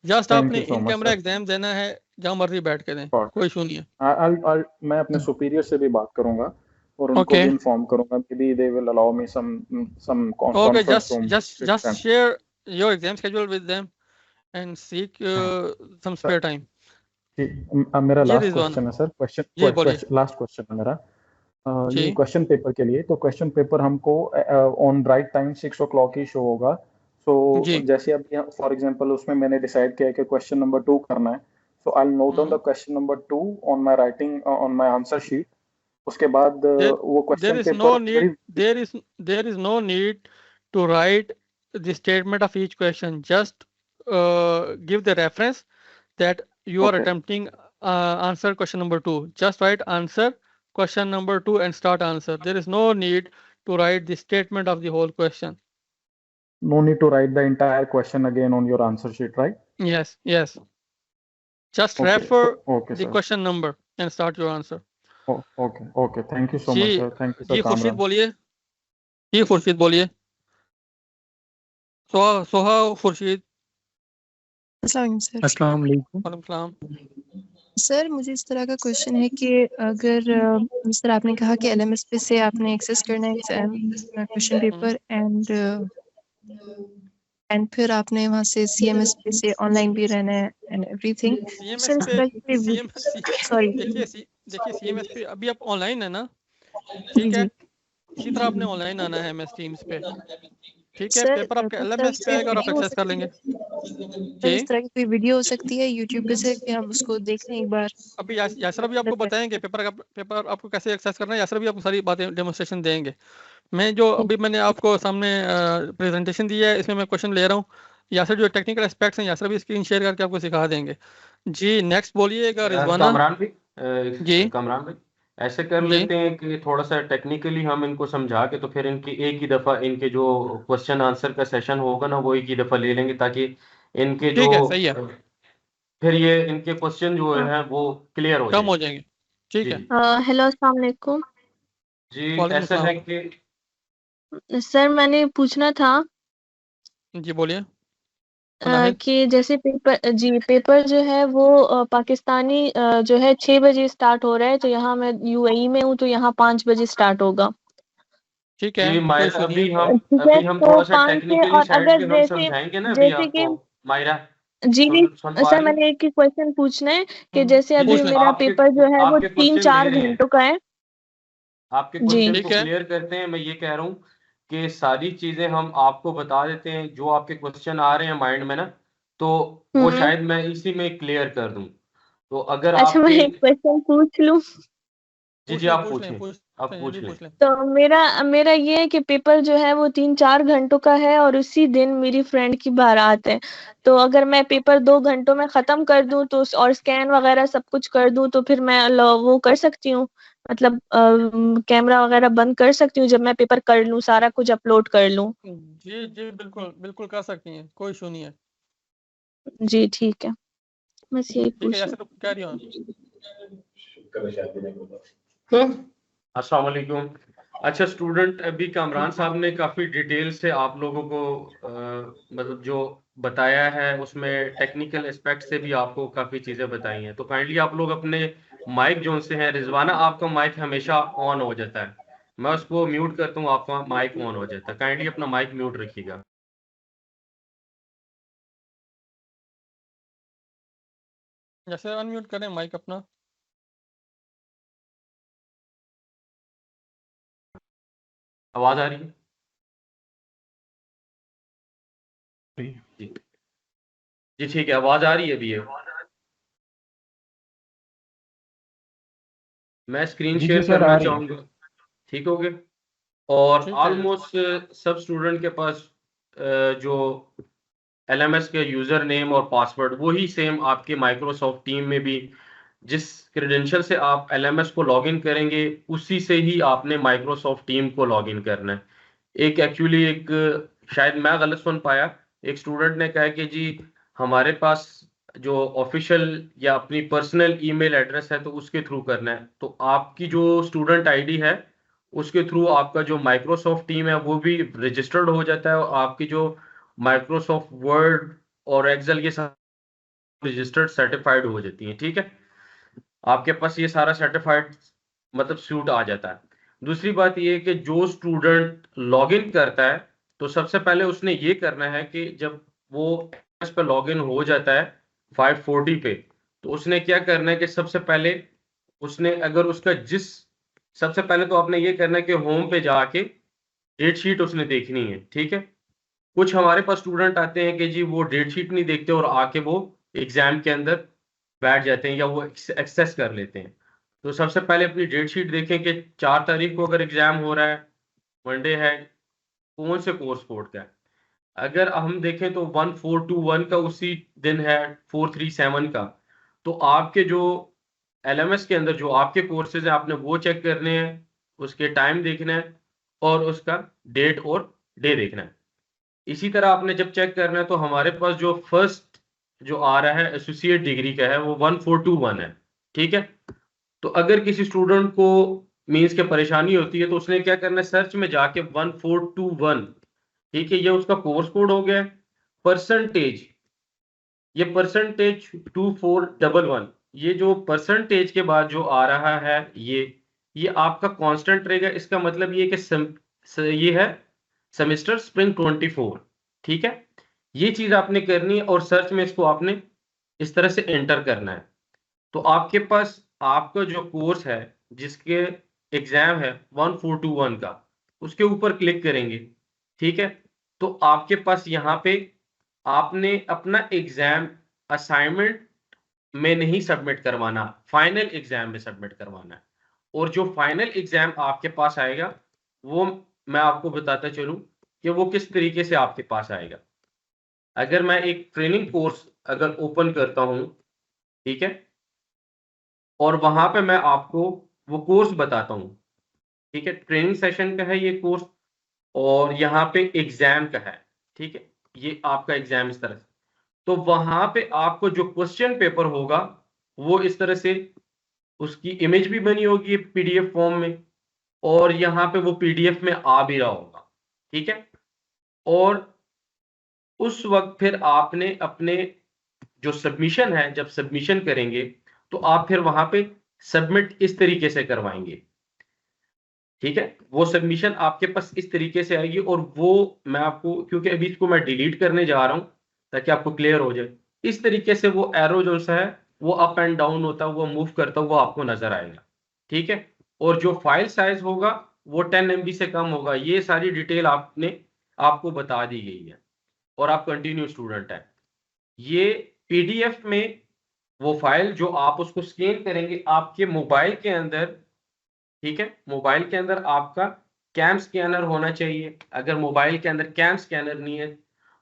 जस्ट थैंक आपने you so in much camera sir exam देना है, जहां मर्जी बैठ के दें, फॉर। कोई इशू नहीं है। मैं अपने सुपीरियर से भी बात करूंगा और उनको ओके भी इन्फॉर्म करूंगा, maybe they will allow me some okay, conference just room just to just spend. Share your exam schedule with them and seek some sir spare time. ठीक, अब मेरा जी लास्ट रिजवान। क्वेश्चन है sir, जी बोलिए। Question last question है मेरा। जी ये क्वेश्चन पेपर के लिए, तो क्वेश्चन पेपर हमको on right time 6 o'clock he show होगा। सो जी जैसे अब फॉर एग्जांपल उसमें मैंने डिसाइड किया है कि क्वेश्चन नंबर 2 करना है, so I note down the question number 2 on my writing on my answer sheet. उसके बाद there वो there question is no paper need there is no need to write the statement of each question. Just give the reference that you are okay, attempting answer question number 2. Just write answer question number 2 and start answer. There is no need to write the statement of the whole question. No need to write the entire question again on your answer sheet, right? Yes, just okay refer okay the sir. question number and start your answer. Okay okay, thank you so जी much sir, thank you sir जी खुर्शीद कामरान। बोलिए। जी खुर्शीद बोलिए। सोहा सोहा खुर्शीद। अस्सलाम sir. अस्सलाम वालेकुम। वालेकुम सलाम। सर मुझे इस तरह का क्वेश्चन है कि अगर सर आपने कहा कि एलएमएस पे से आपने एक्सेस करना है एग्जाम क्वेश्चन पेपर एंड फिर आपने वहाँ से सीएमएस पे से ऑनलाइन भी रहना है एंड एवरीथिंग। सीएमएस सर इस पे तरह की सॉरी देखिए सीएमएस पे अभी आप ऑनलाइन है ना, ठीक है, जी इसी तरह आपने ऑनलाइन आना है एमएस टीम्स पे, ठीक है। सर पेपर आपका इस तरह एलएमएस पे की आएगा और आप वीडियो हो एक्सेस कर सकती लेंगे। है सर, जी इस तरह की कोई वीडियो हो सकती है यूट्यूब पे से कि हम उसको देख लें एक बार। अभी यासर भी आपको बताएंगे पेपर आपको कैसे एक्सेस करना है। यासर भी आपको सारी बातें डेमोस्ट्रेशन देंगे। मैं जो अभी मैंने आपको सामने प्रेजेंटेशन दी है, इसमें मैं क्वेश्चन ले रहा हूँ। यासर जो टेक्निकल एस्पेक्ट्स हैं, यासर भी स्क्रीन शेयर करके आपको सिखा देंगे। जी नेक्स्ट बोलिएगा रिजवाना। कामरान भाई, जी कामरान भाई, ऐसे कर जी लेते हैं कि थोड़ा सा टेक्निकली हम इनको समझा के, तो फिर इनकी एक ही दफा इनके जो क्वेश्चन आंसर का सेशन होगा ना, वो एक ही दफा ले लेंगे, ताकि इनके जो ठीक है, सही है, फिर ये इनके क्वेश्चन जो है वो क्लियर हो कम जाएंगे। हो जाएंगे। ठीक जी है। जी हेलो अस्सलाम वालेकुम। जी वालेकुम ऐसा है सलाम। कि सर मैंने पूछना था जी बोलिए नाहिद। कि जैसे पेपर जो है वो पाकिस्तानी जो है 6 बजे स्टार्ट हो रहा है, तो यहाँ मैं यूएई में हूँ तो यहाँ 5 बजे स्टार्ट होगा। ठीक है जी कोई मायरा, इशू नहीं है। ठीक है, अभी हम तो थोड़ा सा 5 से, टेक्निकली और साइड अगर पे हम जैसे समझाएंगे ना अभी जैसे कि आपको। मायरा, जी सुन पा सर, रही हो? मैंने एक ही क्वेश्चन पूछना है कि जैसे जी जी, अभी पूछ लें। मेरा आपके पेपर जो है वो आपके क्वेश्चन ले 3-4 रहे हैं, घंटों का है। आपके जी क्वेश्चन को ठीक है क्लियर करते हैं। मैं ये कह रहा हूँ कि सारी चीजें हम आपको बता देते हैं जो आपके क्वेश्चन आ रहे हैं माइंड में ना, तो वो हम्म शायद मैं इसी में क्लियर कर दूं। तो अगर अच्छा, मैं आपके, एक क्वेश्चन पूछ लूं? जी पूछ जी लें आप पूछ लें पूछें, पूछ आप लें पूछ जल्दी लें। पूछ लें। तो मेरा मेरा ये है कि पेपर जो है वो 3-4 घंटों का है और उसी दिन मेरी फ्रेंड की बारात है। तो अगर मैं पेपर 2 घंटों में खत्म कर दूं तो और स्कैन वगैरह सब कुछ कर दूं तो फिर मैं वो कर सकती हूँ, मतलब कैमरा वगैरह बंद कर सकती हूँ जब मैं पेपर कर लूं, सारा कुछ अपलोड कर लूं। जी जी बिल्कुल बिल्कुल कर सकती हैं, कोई इशू नहीं है। जी ठीक है, बस यही ठीक है पूछना। जैसे तो कह रही हूँ। अस्सलाम वालेकुम। अच्छा स्टूडेंट, अभी कामरान साहब ने काफ़ी डिटेल से आप लोगों को मतलब जो बताया है उसमें टेक्निकल एस्पेक्ट से भी आपको काफ़ी चीज़ें बताई हैं। तो काइंडली आप लोग अपने माइक जो से हैं, रिजवाना आपका माइक हमेशा ऑन हो जाता है, मैं उसको म्यूट करता हूँ, आपका माइक ऑन हो जाता है। काइंडली अपना माइक म्यूट रखिएगा। जैसे अनम्यूट करें माइक अपना। आवाज़ आ रही है? जी जी ठीक है, आवाज़ आ रही है अभी? मैं स्क्रीन जी शेयर सर, आ करना रही है। चाहूँगा, ठीक हो गया? और ठीक है ऑलमोस्ट सब स्टूडेंट के पास जो LMS के यूजर नेम और पासवर्ड वही सेम आपके माइक्रोसॉफ्ट टीम में भी जिस क्रेडेंशियल से आप LMS को लॉगिन करेंगे उसी से ही आपने माइक्रोसॉफ्ट टीम को लॉगिन करना है। एक एक्चुअली एक शायद मैं गलत सुन पाया, एक स्टूडेंट ने कहा कि जी हमारे पास जो ऑफिशियल या अपनी पर्सनल ईमेल एड्रेस है तो उसके थ्रू करना है। तो आपकी जो स्टूडेंट आईडी है उसके थ्रू आपका जो माइक्रोसॉफ्ट टीम है वो भी रजिस्टर्ड हो जाता है और आपकी जो माइक्रोसॉफ्ट वर्ड और एक्सेल ये सब रजिस्टर्ड सर्टिफाइड हो जाती हैं। ठीक है, आपके पास ये सारा सर्टिफाइड मतलब सूट आ जाता है। दूसरी बात ये है कि जो स्टूडेंट लॉगिन करता है तो सबसे पहले उसने ये करना है कि जब वो इस पे लॉगिन हो जाता है 540 पे, तो उसने क्या करना है कि सबसे पहले उसने अगर उसका सबसे पहले तो आपने ये करना है कि होम पे जाके डेट शीट उसने देखनी है। ठीक है, कुछ हमारे पास स्टूडेंट आते हैं कि जी वो डेट शीट नहीं देखते और आके वो एग्जाम के अंदर बैठ जाते हैं या वो एक्सेस कर लेते हैं। तो सबसे पहले अपनी डेट शीट देखें कि 4 तारीख को अगर एग्जाम हो रहा है, मंडे है, कौन से कोर्स कोड का है। अगर हम देखें तो 1421 का उसी दिन है, 437 का। तो आपके जो LMS के अंदर जो आपके कोर्सेज हैं आपने वो चेक करने हैं, उसके टाइम देखना है और उसका डेट और डे देखना है। इसी तरह आपने जब चेक करना है तो हमारे पास जो फर्स्ट जो आ रहा है एसोसिएट डिग्री का है वो 1421 है। ठीक है, तो अगर किसी स्टूडेंट को मीन्स के परेशानी होती है तो उसने क्या करना है, सर्च में जाके 1421, ठीक है, ये उसका कोर्स कोड हो गया। परसेंटेज, ये परसेंटेज 2411, ये जो परसेंटेज के बाद जो आ रहा है ये आपका कांस्टेंट रहेगा। इसका मतलब ये कि ये है सेमेस्टर स्प्रिंग 24। ठीक है, ये चीज आपने करनी है और सर्च में इसको आपने इस तरह से एंटर करना है। तो आपके पास आपका जो कोर्स है जिसके एग्जाम है 1421 का, उसके ऊपर क्लिक करेंगे। ठीक है, तो आपके पास यहाँ पे आपने अपना एग्जाम असाइनमेंट में नहीं सबमिट करवाना, फाइनल एग्जाम में सबमिट करवाना है। और जो फाइनल एग्जाम आपके पास आएगा वो मैं आपको बताता चलूं कि वो किस तरीके से आपके पास आएगा। अगर मैं एक ट्रेनिंग कोर्स अगर ओपन करता हूं, ठीक है, और वहां पे मैं आपको वो कोर्स बताता हूं, ठीक है, ट्रेनिंग सेशन का है ये कोर्स और यहाँ पे एग्जाम का है। ठीक है, ये आपका एग्जाम इस तरह से, तो वहां पे आपको जो क्वेश्चन पेपर होगा वो इस तरह से उसकी इमेज भी बनी होगी PDF फॉर्म में, और यहाँ पे वो PDF में आ भी रहा होगा, ठीक है। और उस वक्त फिर आपने अपने जो सबमिशन है, जब सबमिशन करेंगे तो आप फिर वहां पे सबमिट इस तरीके से करवाएंगे, ठीक है। वो सबमिशन आपके पास इस तरीके से आएगी, और वो मैं आपको, क्योंकि अभी इसको मैं डिलीट करने जा रहा हूं ताकि आपको क्लियर हो जाए, इस तरीके से वो एरो जो सा है वो अप एंड डाउन होता है, वो मूव करता हुआ आपको नजर आएगा, ठीक है। और जो फाइल साइज होगा वो 10 MB से कम होगा। ये सारी डिटेल आपको बता दी गई है, और आप कंटिन्यू स्टूडेंट हैं। ये PDF में वो फाइल जो आप उसको स्कैन करेंगे आपके मोबाइल के अंदर, ठीक है, मोबाइल के अंदर आपका कैम स्कैनर होना चाहिए। अगर मोबाइल के अंदर कैम स्कैनर नहीं है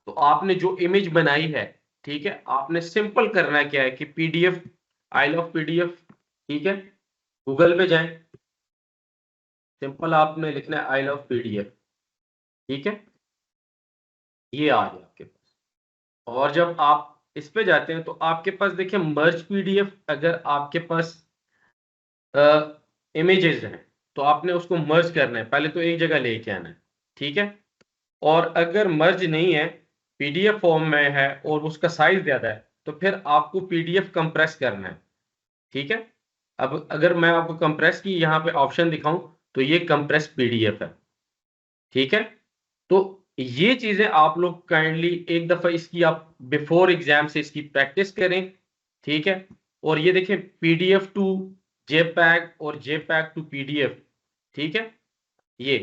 तो आपने जो इमेज बनाई है, ठीक है, आपने सिंपल करना क्या है कि PDF, आई लव PDF, ठीक है, गूगल पे जाएं, सिंपल आपने लिखना है आई लव PDF, ठीक है, ये आ गया आपके पास। और जब आप इस पे जाते हैं तो आपके पास देखिए मर्ज PDF, अगर आपके पास इमेजेस हैं तो आपने उसको मर्ज करना है, पहले तो एक जगह लेके आना है, ठीक है। और अगर मर्ज नहीं है, PDF फॉर्म में है और उसका साइज ज्यादा है, तो फिर आपको PDF कंप्रेस करना है, ठीक है। अब अगर मैं आपको कंप्रेस की यहाँ पे ऑप्शन दिखाऊं तो ये कंप्रेस PDF है, ठीक है। तो ये चीजें आप लोग काइंडली एक दफा इसकी आप बिफोर एग्जाम से इसकी प्रैक्टिस करें, ठीक है। और ये देखें PDF टू JPEG और JPEG टू PDF, ठीक है। ये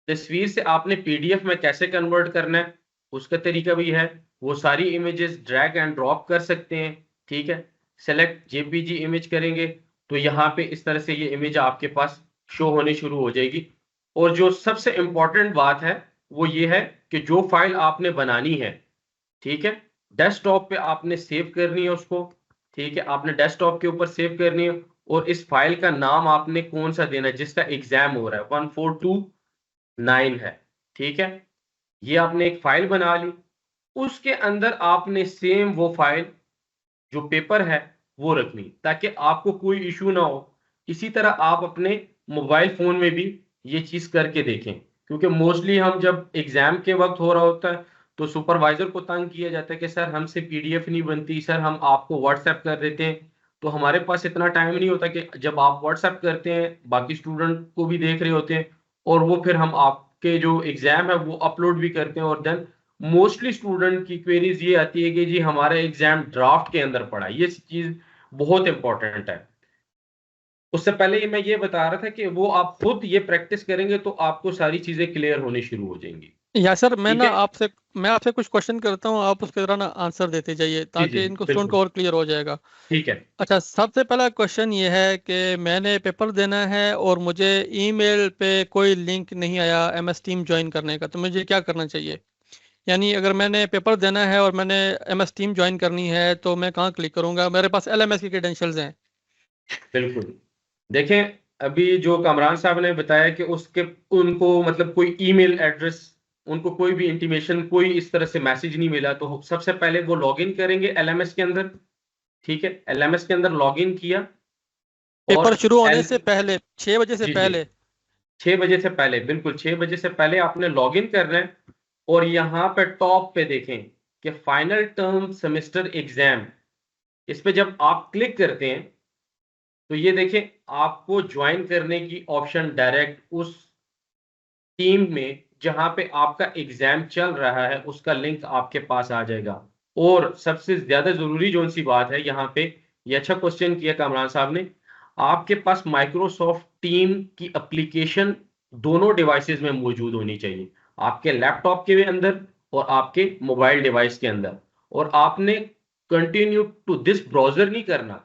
तस्वीर से आपने PDF में कैसे कन्वर्ट करना है उसका तरीका भी है। वो सारी इमेजेस ड्रैग एंड ड्रॉप कर सकते हैं, ठीक है। सेलेक्ट JPG इमेज करेंगे तो यहाँ पे इस तरह से ये इमेज आपके पास शो होनी शुरू हो जाएगी। और जो सबसे इंपॉर्टेंट बात है वो ये है कि जो फाइल आपने बनानी है, ठीक है, डेस्कटॉप पे आपने सेव करनी है उसको, ठीक है, आपने डेस्कटॉप के ऊपर सेव करनी है। और इस फाइल का नाम आपने कौन सा देना है जिसका एग्जाम हो रहा है, 1429 है, ठीक है। ये आपने एक फाइल बना ली, उसके अंदर आपने सेम वो फाइल जो पेपर है वो रखनी, ताकि आपको कोई इशू ना हो। इसी तरह आप अपने मोबाइल फोन में भी ये चीज करके देखें, क्योंकि मोस्टली हम जब एग्जाम के वक्त हो रहा होता है तो सुपरवाइजर को तंग किया जाता है कि सर हमसे PDF नहीं बनती, सर हम आपको व्हाट्सएप कर देते हैं। तो हमारे पास इतना टाइम नहीं होता कि जब आप व्हाट्सएप करते हैं बाकी स्टूडेंट को भी देख रहे होते हैं, और वो फिर हम आपके जो एग्जाम है वो अपलोड भी करते हैं। और देन मोस्टली स्टूडेंट की क्वेरीज ये आती है कि जी हमारा एग्जाम ड्राफ्ट के अंदर पड़ा है। ये चीज बहुत इंपॉर्टेंट है। उससे पहले मैं ये बता रहा था कि वो आप खुद ये प्रैक्टिस करेंगे तो आपको सारी चीजें क्लियर होनी शुरू हो जाएंगी। या सर मैं ठीक ना है, मैं आपसे कुछ क्वेश्चन करता हूँ, आप उसके दौरान आंसर देते जाइए जी ताकि जी इनको स्टूडेंट को बिल्कुल, और क्लियर हो जाएगा। ठीक है। अच्छा, सबसे पहला क्वेश्चन ये है कि मैंने पेपर देना है और मुझे ईमेल पे कोई लिंक नहीं आया MS टीम ज्वाइन करने का, तो मुझे क्या करना चाहिए? यानी अगर मैंने पेपर देना है और मैंने MS टीम ज्वाइन करनी है तो मैं कहाँ क्लिक करूंगा? मेरे पास LMS की क्रेडेंशियल्स हैं। बिल्कुल, देखें अभी जो कामरान साहब ने बताया कि उसके उनको मतलब कोई ईमेल एड्रेस, उनको कोई भी इंटीमेशन, कोई इस तरह से मैसेज नहीं मिला, तो सबसे पहले वो लॉगिन करेंगे LMS के अंदर, ठीक है। LMS के अंदर लॉगिन किया और पेपर शुरू होने एल से पहले 6 बजे से जी जी पहले 6 बजे से पहले, बिल्कुल 6 बजे से पहले आपने लॉगिन करना है। और यहाँ पे टॉप पे देखें कि फाइनल टर्म सेमेस्टर एग्जाम, इस पे जब आप क्लिक करते हैं तो ये देखें आपको ज्वाइन करने की ऑप्शन डायरेक्ट उस टीम में जहां पे आपका एग्जाम चल रहा है उसका लिंक आपके पास आ जाएगा। और सबसे ज्यादा जरूरी जो सी बात है यहाँ पे, ये अच्छा क्वेश्चन किया कामरान साहब ने, आपके पास माइक्रोसॉफ्ट टीम की एप्लीकेशन दोनों डिवाइसेस में मौजूद होनी चाहिए, आपके लैपटॉप के अंदर और आपके मोबाइल डिवाइस के अंदर। और आपने कंटिन्यू टू दिस ब्राउजर नहीं करना,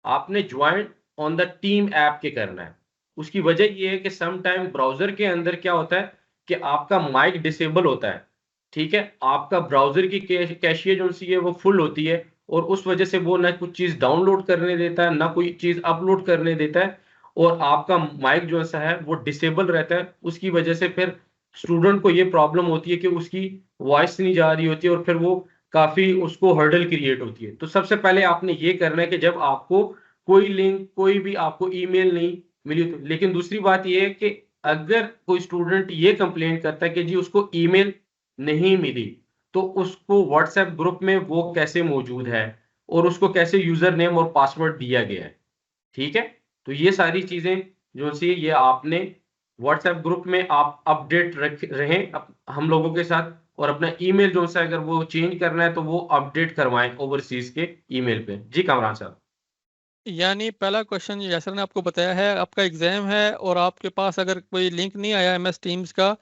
आपने join on the team app के करना है। उसकी वजह ये है कि सम टाइम ब्राउजर के अंदर क्या होता है कि आपका माइक डिसेबल होता है, ठीक है, आपका ब्राउजर की कैशिए जो सी है वो फुल होती है, और उस वजह से वो ना कुछ चीज डाउनलोड करने देता है ना कोई चीज अपलोड करने देता है, और आपका माइक जो सा है वो डिसेबल रहता है। उसकी वजह से फिर स्टूडेंट को ये प्रॉब्लम होती है कि उसकी वॉइस नहीं जा रही होती है और फिर वो काफी उसको हर्डल क्रिएट होती है। तो सबसे पहले आपने ये करना है कि जब आपको कोई लिंक, कोई भी आपको ईमेल नहीं मिली तो। लेकिन दूसरी बात ये है कि अगर कोई स्टूडेंट ये कंप्लेंट करता है कि जी उसको ईमेल नहीं मिली, तो उसको व्हाट्सएप ग्रुप में वो कैसे मौजूद है और उसको कैसे यूजर नेम और पासवर्ड दिया गया है, ठीक है। तो ये सारी चीजें जो सी ये आपने व्हाट्सएप ग्रुप में आप अपडेट रहें हम लोगों के साथ, और अपना ईमेल जो सा अगर वो चेंज करना है तो वो अपडेट करवाएं ओवरसीज के ईमेल पे। जी कामरान साहब। यानी पहला क्वेश्चन यासर ने आपको बताया है, आपका एग्जाम है और आपके पास अगर कोई लिंक नहीं आया MS टीम्स का,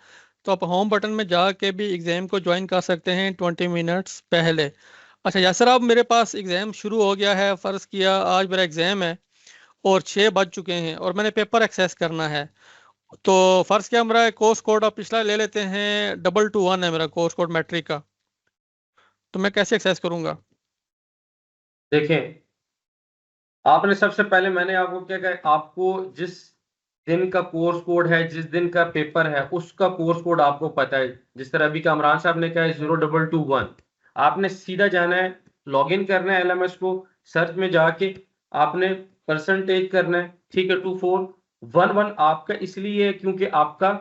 तो आप होम बटन में जाके भी एग्जाम को ज्वाइन कर सकते हैं 20 मिनट्स पहले। अच्छा यासर, अब मेरे पास एग्जाम शुरू हो गया है, फ़र्ज़ किया आज मेरा एग्जाम है और 6 बज चुके हैं और मैंने पेपर एक्सेस करना है, तो फ़र्ज़ किया मेरा कोर्स कोड आप पिछला ले लेते हैं, 221 है मेरा कोर्स कोड मैट्रिक का, तो मैं कैसे एक्सेस करूँगा? देखें, आपने सबसे पहले मैंने आपको क्या कहा, आपको जिस दिन का कोर्स कोड है, जिस दिन का पेपर है, उसका कोर्स कोड आपको पता है। जिस तरह अभी कामरान साहब ने कहा है 0221, आपने सीधा जाना है, लॉगिन करना है LMS को, सर्च में जाके आपने परसेंटेज करना है, ठीक है, 2411 आपका इसलिए है क्योंकि आपका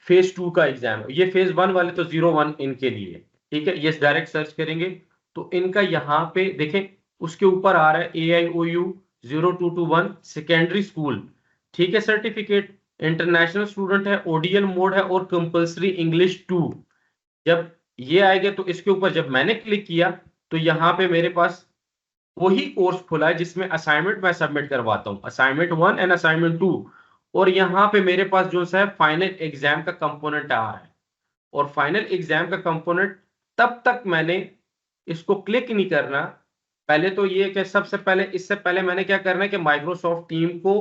फेज 2 का एग्जाम है। ये फेज 1 वाले तो 01 इनके लिए, ठीक है। ये डायरेक्ट सर्च करेंगे तो इनका यहाँ पे देखें, उसके ऊपर आ रहा है AIOU 0221 सेकेंडरी स्कूल, ठीक है, सर्टिफिकेट, इंटरनेशनल स्टूडेंट है, ODL मोड है और कंपलसरी इंग्लिश 2। जब ये आएगा तो इसके ऊपर जब मैंने क्लिक किया तो यहाँ पे मेरे पास वही कोर्स खुला है जिसमें असाइनमेंट मैं सबमिट करवाता हूँ, असाइनमेंट 1 एंड असाइनमेंट 2, और यहाँ पे मेरे पास जो है फाइनल एग्जाम का कंपोनेंट आ रहा है। और फाइनल एग्जाम का कंपोनेंट तब तक मैंने इसको क्लिक नहीं करना, पहले तो ये कि सबसे पहले, इससे पहले मैंने क्या करना है कि माइक्रोसॉफ्ट टीम को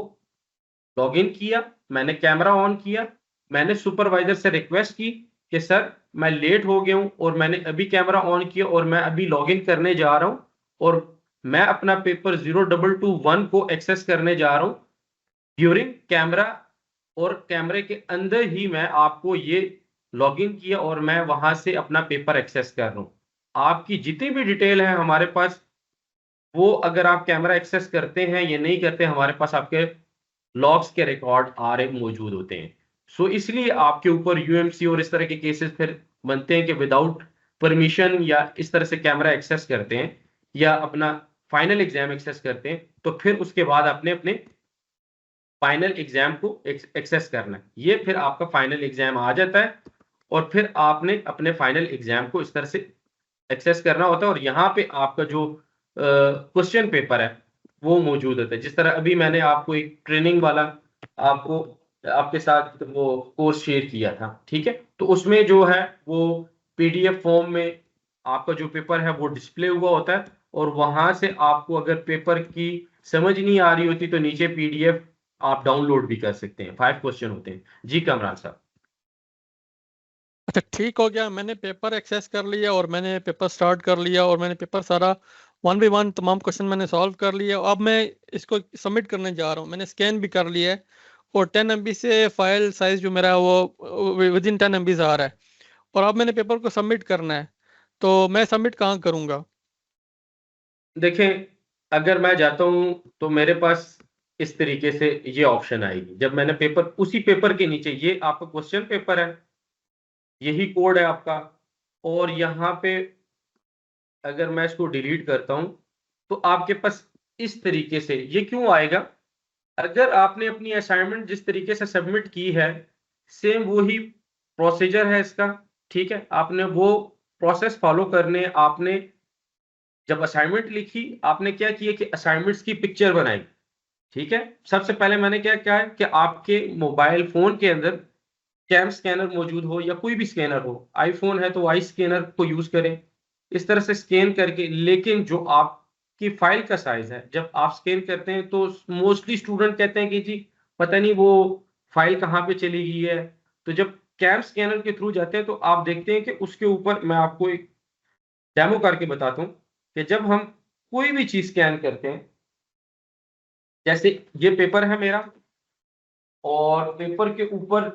लॉगिन किया, मैंने कैमरा ऑन किया, मैंने सुपरवाइजर से रिक्वेस्ट की कि सर मैं लेट हो गया हूं और मैंने अभी कैमरा ऑन किया और मैं अभी लॉगिन करने जा रहा हूं और मैं अपना पेपर 0221 को एक्सेस करने जा रहा हूं ड्यूरिंग कैमरा, और कैमरे के अंदर ही मैं आपको ये लॉगिन किया और मैं वहां से अपना पेपर एक्सेस कर रहा हूं। आपकी जितनी भी डिटेल है हमारे पास, वो अगर आप कैमरा एक्सेस करते हैं या नहीं करते, हमारे पास आपके लॉग्स के रिकॉर्ड आ रहे मौजूद होते हैं। सो इसलिए आपके ऊपर UMC और इस तरह के केसेस फिर बनते हैं कि विदाउट परमिशन या इस तरह से कैमरा एक्सेस करते हैं या अपना फाइनल एग्जाम एक्सेस करते हैं, तो फिर उसके बाद आपने अपने फाइनल एग्जाम को एक्सेस करना है। ये फिर आपका फाइनल एग्जाम आ जाता है और फिर आपने अपने फाइनल एग्जाम को इस तरह से एक्सेस करना होता है और यहाँ पे आपका जो क्वेश्चन पेपर है वो मौजूद होता है। जिस तरह अभी मैंने आपको एक ट्रेनिंग वाला आपको आपके साथ वो कोर्स शेयर किया था, ठीक है, तो उसमें जो है वो PDF फॉर्म में आपका जो पेपर है वो डिस्प्ले हुआ होता है और वहां से आपको अगर पेपर की समझ नहीं आ रही होती तो नीचे PDF आप डाउनलोड भी कर सकते हैं। 5 क्वेश्चन होते हैं। जी कामरान साहब। अच्छा ठीक हो गया, मैंने पेपर एक्सेस कर लिया और मैंने पेपर स्टार्ट कर लिया और मैंने पेपर सारा 1 बाय 1 तमाम क्वेश्चन मैंने सॉल्व कर लिया। अब मैं इसको सबमिट करने जा रहा हूँ, मैंने स्कैन भी कर लिया है और 10 MB से फाइल साइज जो मेरा है वो विद इन 10 MB आ रहा है और अब मैंने पेपर को सबमिट करना है, तो मैं सबमिट कहाँ करूँगा? देखें, अगर मैं जाता हूं तो मेरे पास इस तरीके से ये ऑप्शन आएगी। जब मैंने पेपर, उसी पेपर के नीचे ये आपका क्वेश्चन पेपर है, यही कोड है आपका, और यहाँ पे अगर मैं इसको डिलीट करता हूं तो आपके पास इस तरीके से ये क्यों आएगा? अगर आपने अपनी असाइनमेंट जिस तरीके से सबमिट की है, सेम वही प्रोसीजर है इसका, ठीक है, आपने वो प्रोसेस फॉलो करने। आपने जब असाइनमेंट लिखी, आपने क्या किया कि असाइनमेंट्स की पिक्चर बनाई, ठीक है। सबसे पहले मैंने क्या किया है कि आपके मोबाइल फोन के अंदर कैम स्कैनर मौजूद हो या कोई भी स्कैनर हो, आईफोन है तो आई स्कैनर को यूज करें, इस तरह से स्कैन करके। लेकिन जो आपकी फाइल का साइज है, जब आप स्कैन करते हैं तो मोस्टली स्टूडेंट कहते हैं कि जी पता नहीं वो फाइल कहाँ पे चली गई है। तो जब कैम स्कैनर के थ्रू जाते हैं तो आप देखते हैं कि उसके ऊपर, मैं आपको एक डेमो करके बताता हूँ कि जब हम कोई भी चीज स्कैन करते हैं, जैसे ये पेपर है मेरा और पेपर के ऊपर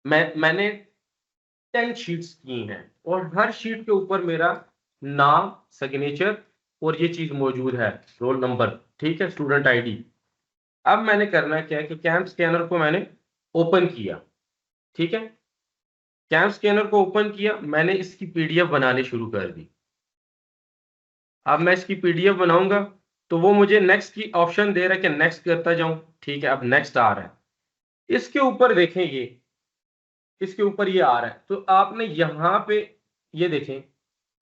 मैंने 10 शीट्स की हैं और हर शीट के ऊपर मेरा नाम, सिग्नेचर और ये चीज मौजूद है, रोल नंबर, ठीक है, स्टूडेंट ID। अब मैंने करना क्या है कि कैम स्कैनर को मैंने ओपन किया, ठीक है। कैम स्कैनर को ओपन किया, मैंने इसकी पीडीएफ बनानी शुरू कर दी। अब मैं इसकी पीडीएफ बनाऊंगा तो वो मुझे नेक्स्ट की ऑप्शन दे रहा है कि नेक्स्ट करता जाऊं, ठीक है। अब नेक्स्ट आ रहा है, इसके ऊपर देखें, ये इसके ऊपर ये आ रहा है, तो आपने यहाँ पे ये देखें,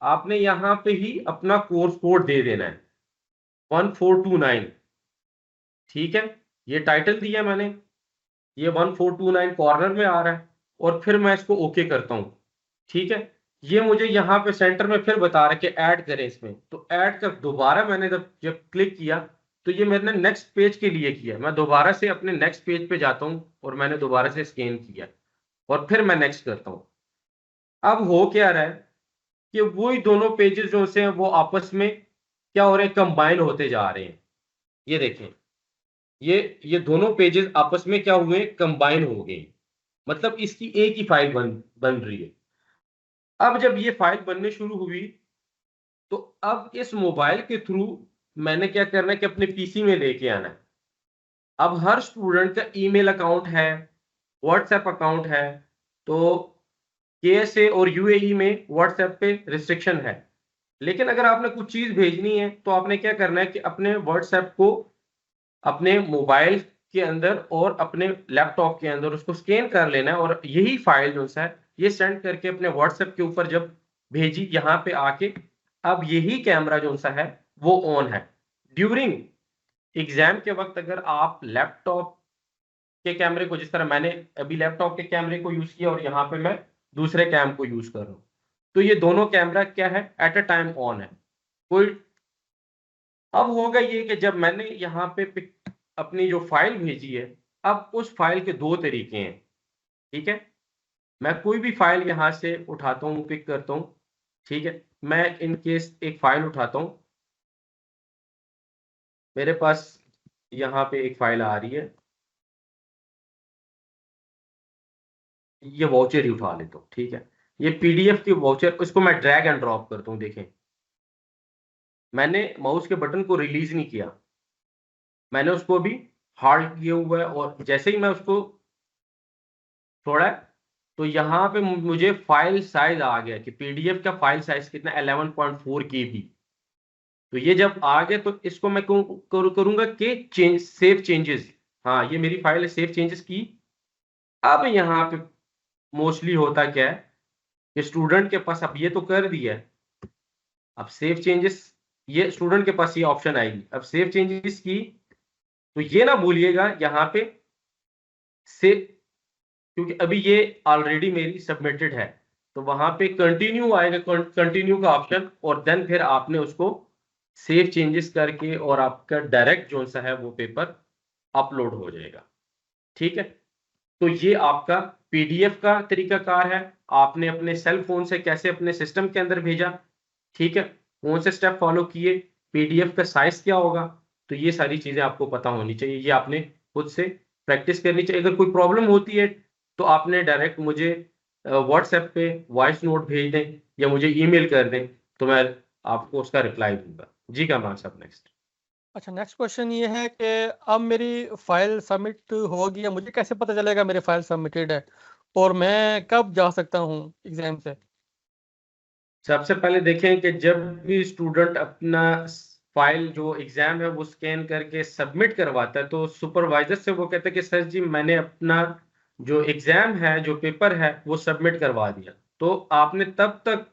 आपने यहाँ पे ही अपना कोर्स कोड दे देना है 1429, ठीक है। ये टाइटल दिया मैंने, ये 1429 कॉर्नर में आ रहा है, और फिर मैं इसको ओके करता हूं, ठीक है। ये मुझे यहाँ पे सेंटर में फिर बता रहा है कि ऐड करें इसमें, तो ऐड कर दोबारा मैंने जब क्लिक किया तो ये मैंने नेक्स्ट पेज के लिए किया। मैं दोबारा से अपने नेक्स्ट पेज पे जाता हूँ और मैंने दोबारा से स्कैन किया और फिर मैं नेक्स्ट करता हूँ। अब हो क्या रहा है कि वही दोनों पेजेस जो से हैं वो आपस में क्या हो रहे हैं, कंबाइन होते जा रहे हैं। ये देखें, ये दोनों पेजेस आपस में क्या हुए, कंबाइन हो गए, मतलब इसकी एक ही फाइल बन रही है। अब जब ये फाइल बनने शुरू हुई तो अब इस मोबाइल के थ्रू मैंने क्या करना है कि अपने पीसी में लेके आना है। अब हर स्टूडेंट का ईमेल अकाउंट है, व्हाट्सएप अकाउंट है, तो केएसए और यूएई में व्हाट्सएप पे रिस्ट्रिक्शन है। लेकिन अगर आपने कुछ चीज भेजनी है तो आपने क्या करना है कि अपने व्हाट्सएप को अपने मोबाइल के अंदर और अपने लैपटॉप के अंदर उसको स्कैन कर लेना है, और यही फाइल जो है ये सेंड करके अपने व्हाट्सएप के ऊपर जब भेजी यहाँ पे आके, अब यही कैमरा जो सा है वो ऑन है। ड्यूरिंग एग्जाम के वक्त अगर आप लैपटॉप के कैमरे को, जिस तरह मैंने अभी लैपटॉप के कैमरे को यूज किया और यहाँ पे मैं दूसरे कैम को यूज कर रहा हूँ, तो ये दोनों कैमरा क्या है, एट अ टाइम ऑन है। कोई अब होगा ये कि जब मैंने यहाँ पे अपनी जो फाइल भेजी है, अब उस फाइल के दो तरीके हैं, ठीक है। मैं कोई भी फाइल यहाँ से उठाता हूँ, पिक करता हूँ, ठीक है। मैं इन केस एक फाइल उठाता हूँ, मेरे पास यहाँ पे एक फाइल आ रही है, ये वाउचर ही उठा लेता हूँ, ठीक है। ये पीडीएफ की वाउचर, उसको मैं ड्रैग एंड ड्रॉप करता हूँ। देखें, मैंने माउस के बटन को रिलीज नहीं किया, मैंने उसको भी हार्ड किया हुआ है, और जैसे ही मैं उसको छोड़ा तो यहाँ पे मुझे फाइल साइज आ गया कि पीडीएफ का फाइल साइज कितना, 11.4 KB। तो ये जब आ गया तो इसको मैं करूंगा कि सेव चेंजेस, हाँ ये मेरी फाइल है, सेव चेंजेस की। अब यहाँ पे मोस्टली होता क्या है कि स्टूडेंट के पास, अब ये तो कर दिया है, अब सेव चेंजेस, ये स्टूडेंट के पास ये ऑप्शन आएगी। अब सेव चेंजेस की तो ये ना भूलिएगा यहाँ पे से, क्योंकि अभी ये ऑलरेडी मेरी सबमिटेड है, तो वहां पे कंटिन्यू आएगा, कंटिन्यू का ऑप्शन, और देन फिर आपने उसको सेव चेंजेस करके और आपका डायरेक्ट जो सा है वो पेपर अपलोड हो जाएगा, ठीक है। तो ये आपका पीडीएफ का तरीकाकार है, आपने अपने सेल फोन से कैसे अपने सिस्टम के अंदर भेजा, ठीक है, कौन से स्टेप फॉलो किए, पीडीएफ का साइज क्या होगा, तो ये सारी चीजें आपको पता होनी चाहिए। ये आपने खुद से प्रैक्टिस करनी चाहिए। अगर कोई प्रॉब्लम होती है तो आपने डायरेक्ट मुझे व्हाट्सएप पे वॉइस नोट भेज दें या मुझे ईमेल कर दें, तो मैं आपको उसका रिप्लाई दूंगा। जी कामरान साहब, नेक्स्ट। अच्छा, नेक्स्ट क्वेश्चन ये है कि अब मेरी फाइल सबमिट होगी, या मुझे कैसे पता चलेगा मेरी फाइल सबमिटेड है, और मैं कब जा सकता हूँ एग्जाम से? सबसे पहले देखें कि जब भी स्टूडेंट अपना फाइल जो एग्जाम है वो स्कैन करके सबमिट करवाता है, तो सुपरवाइजर से वो कहता है कि सर जी मैंने अपना जो एग्जाम है, जो पेपर है वो सबमिट करवा दिया। तो आपने तब तक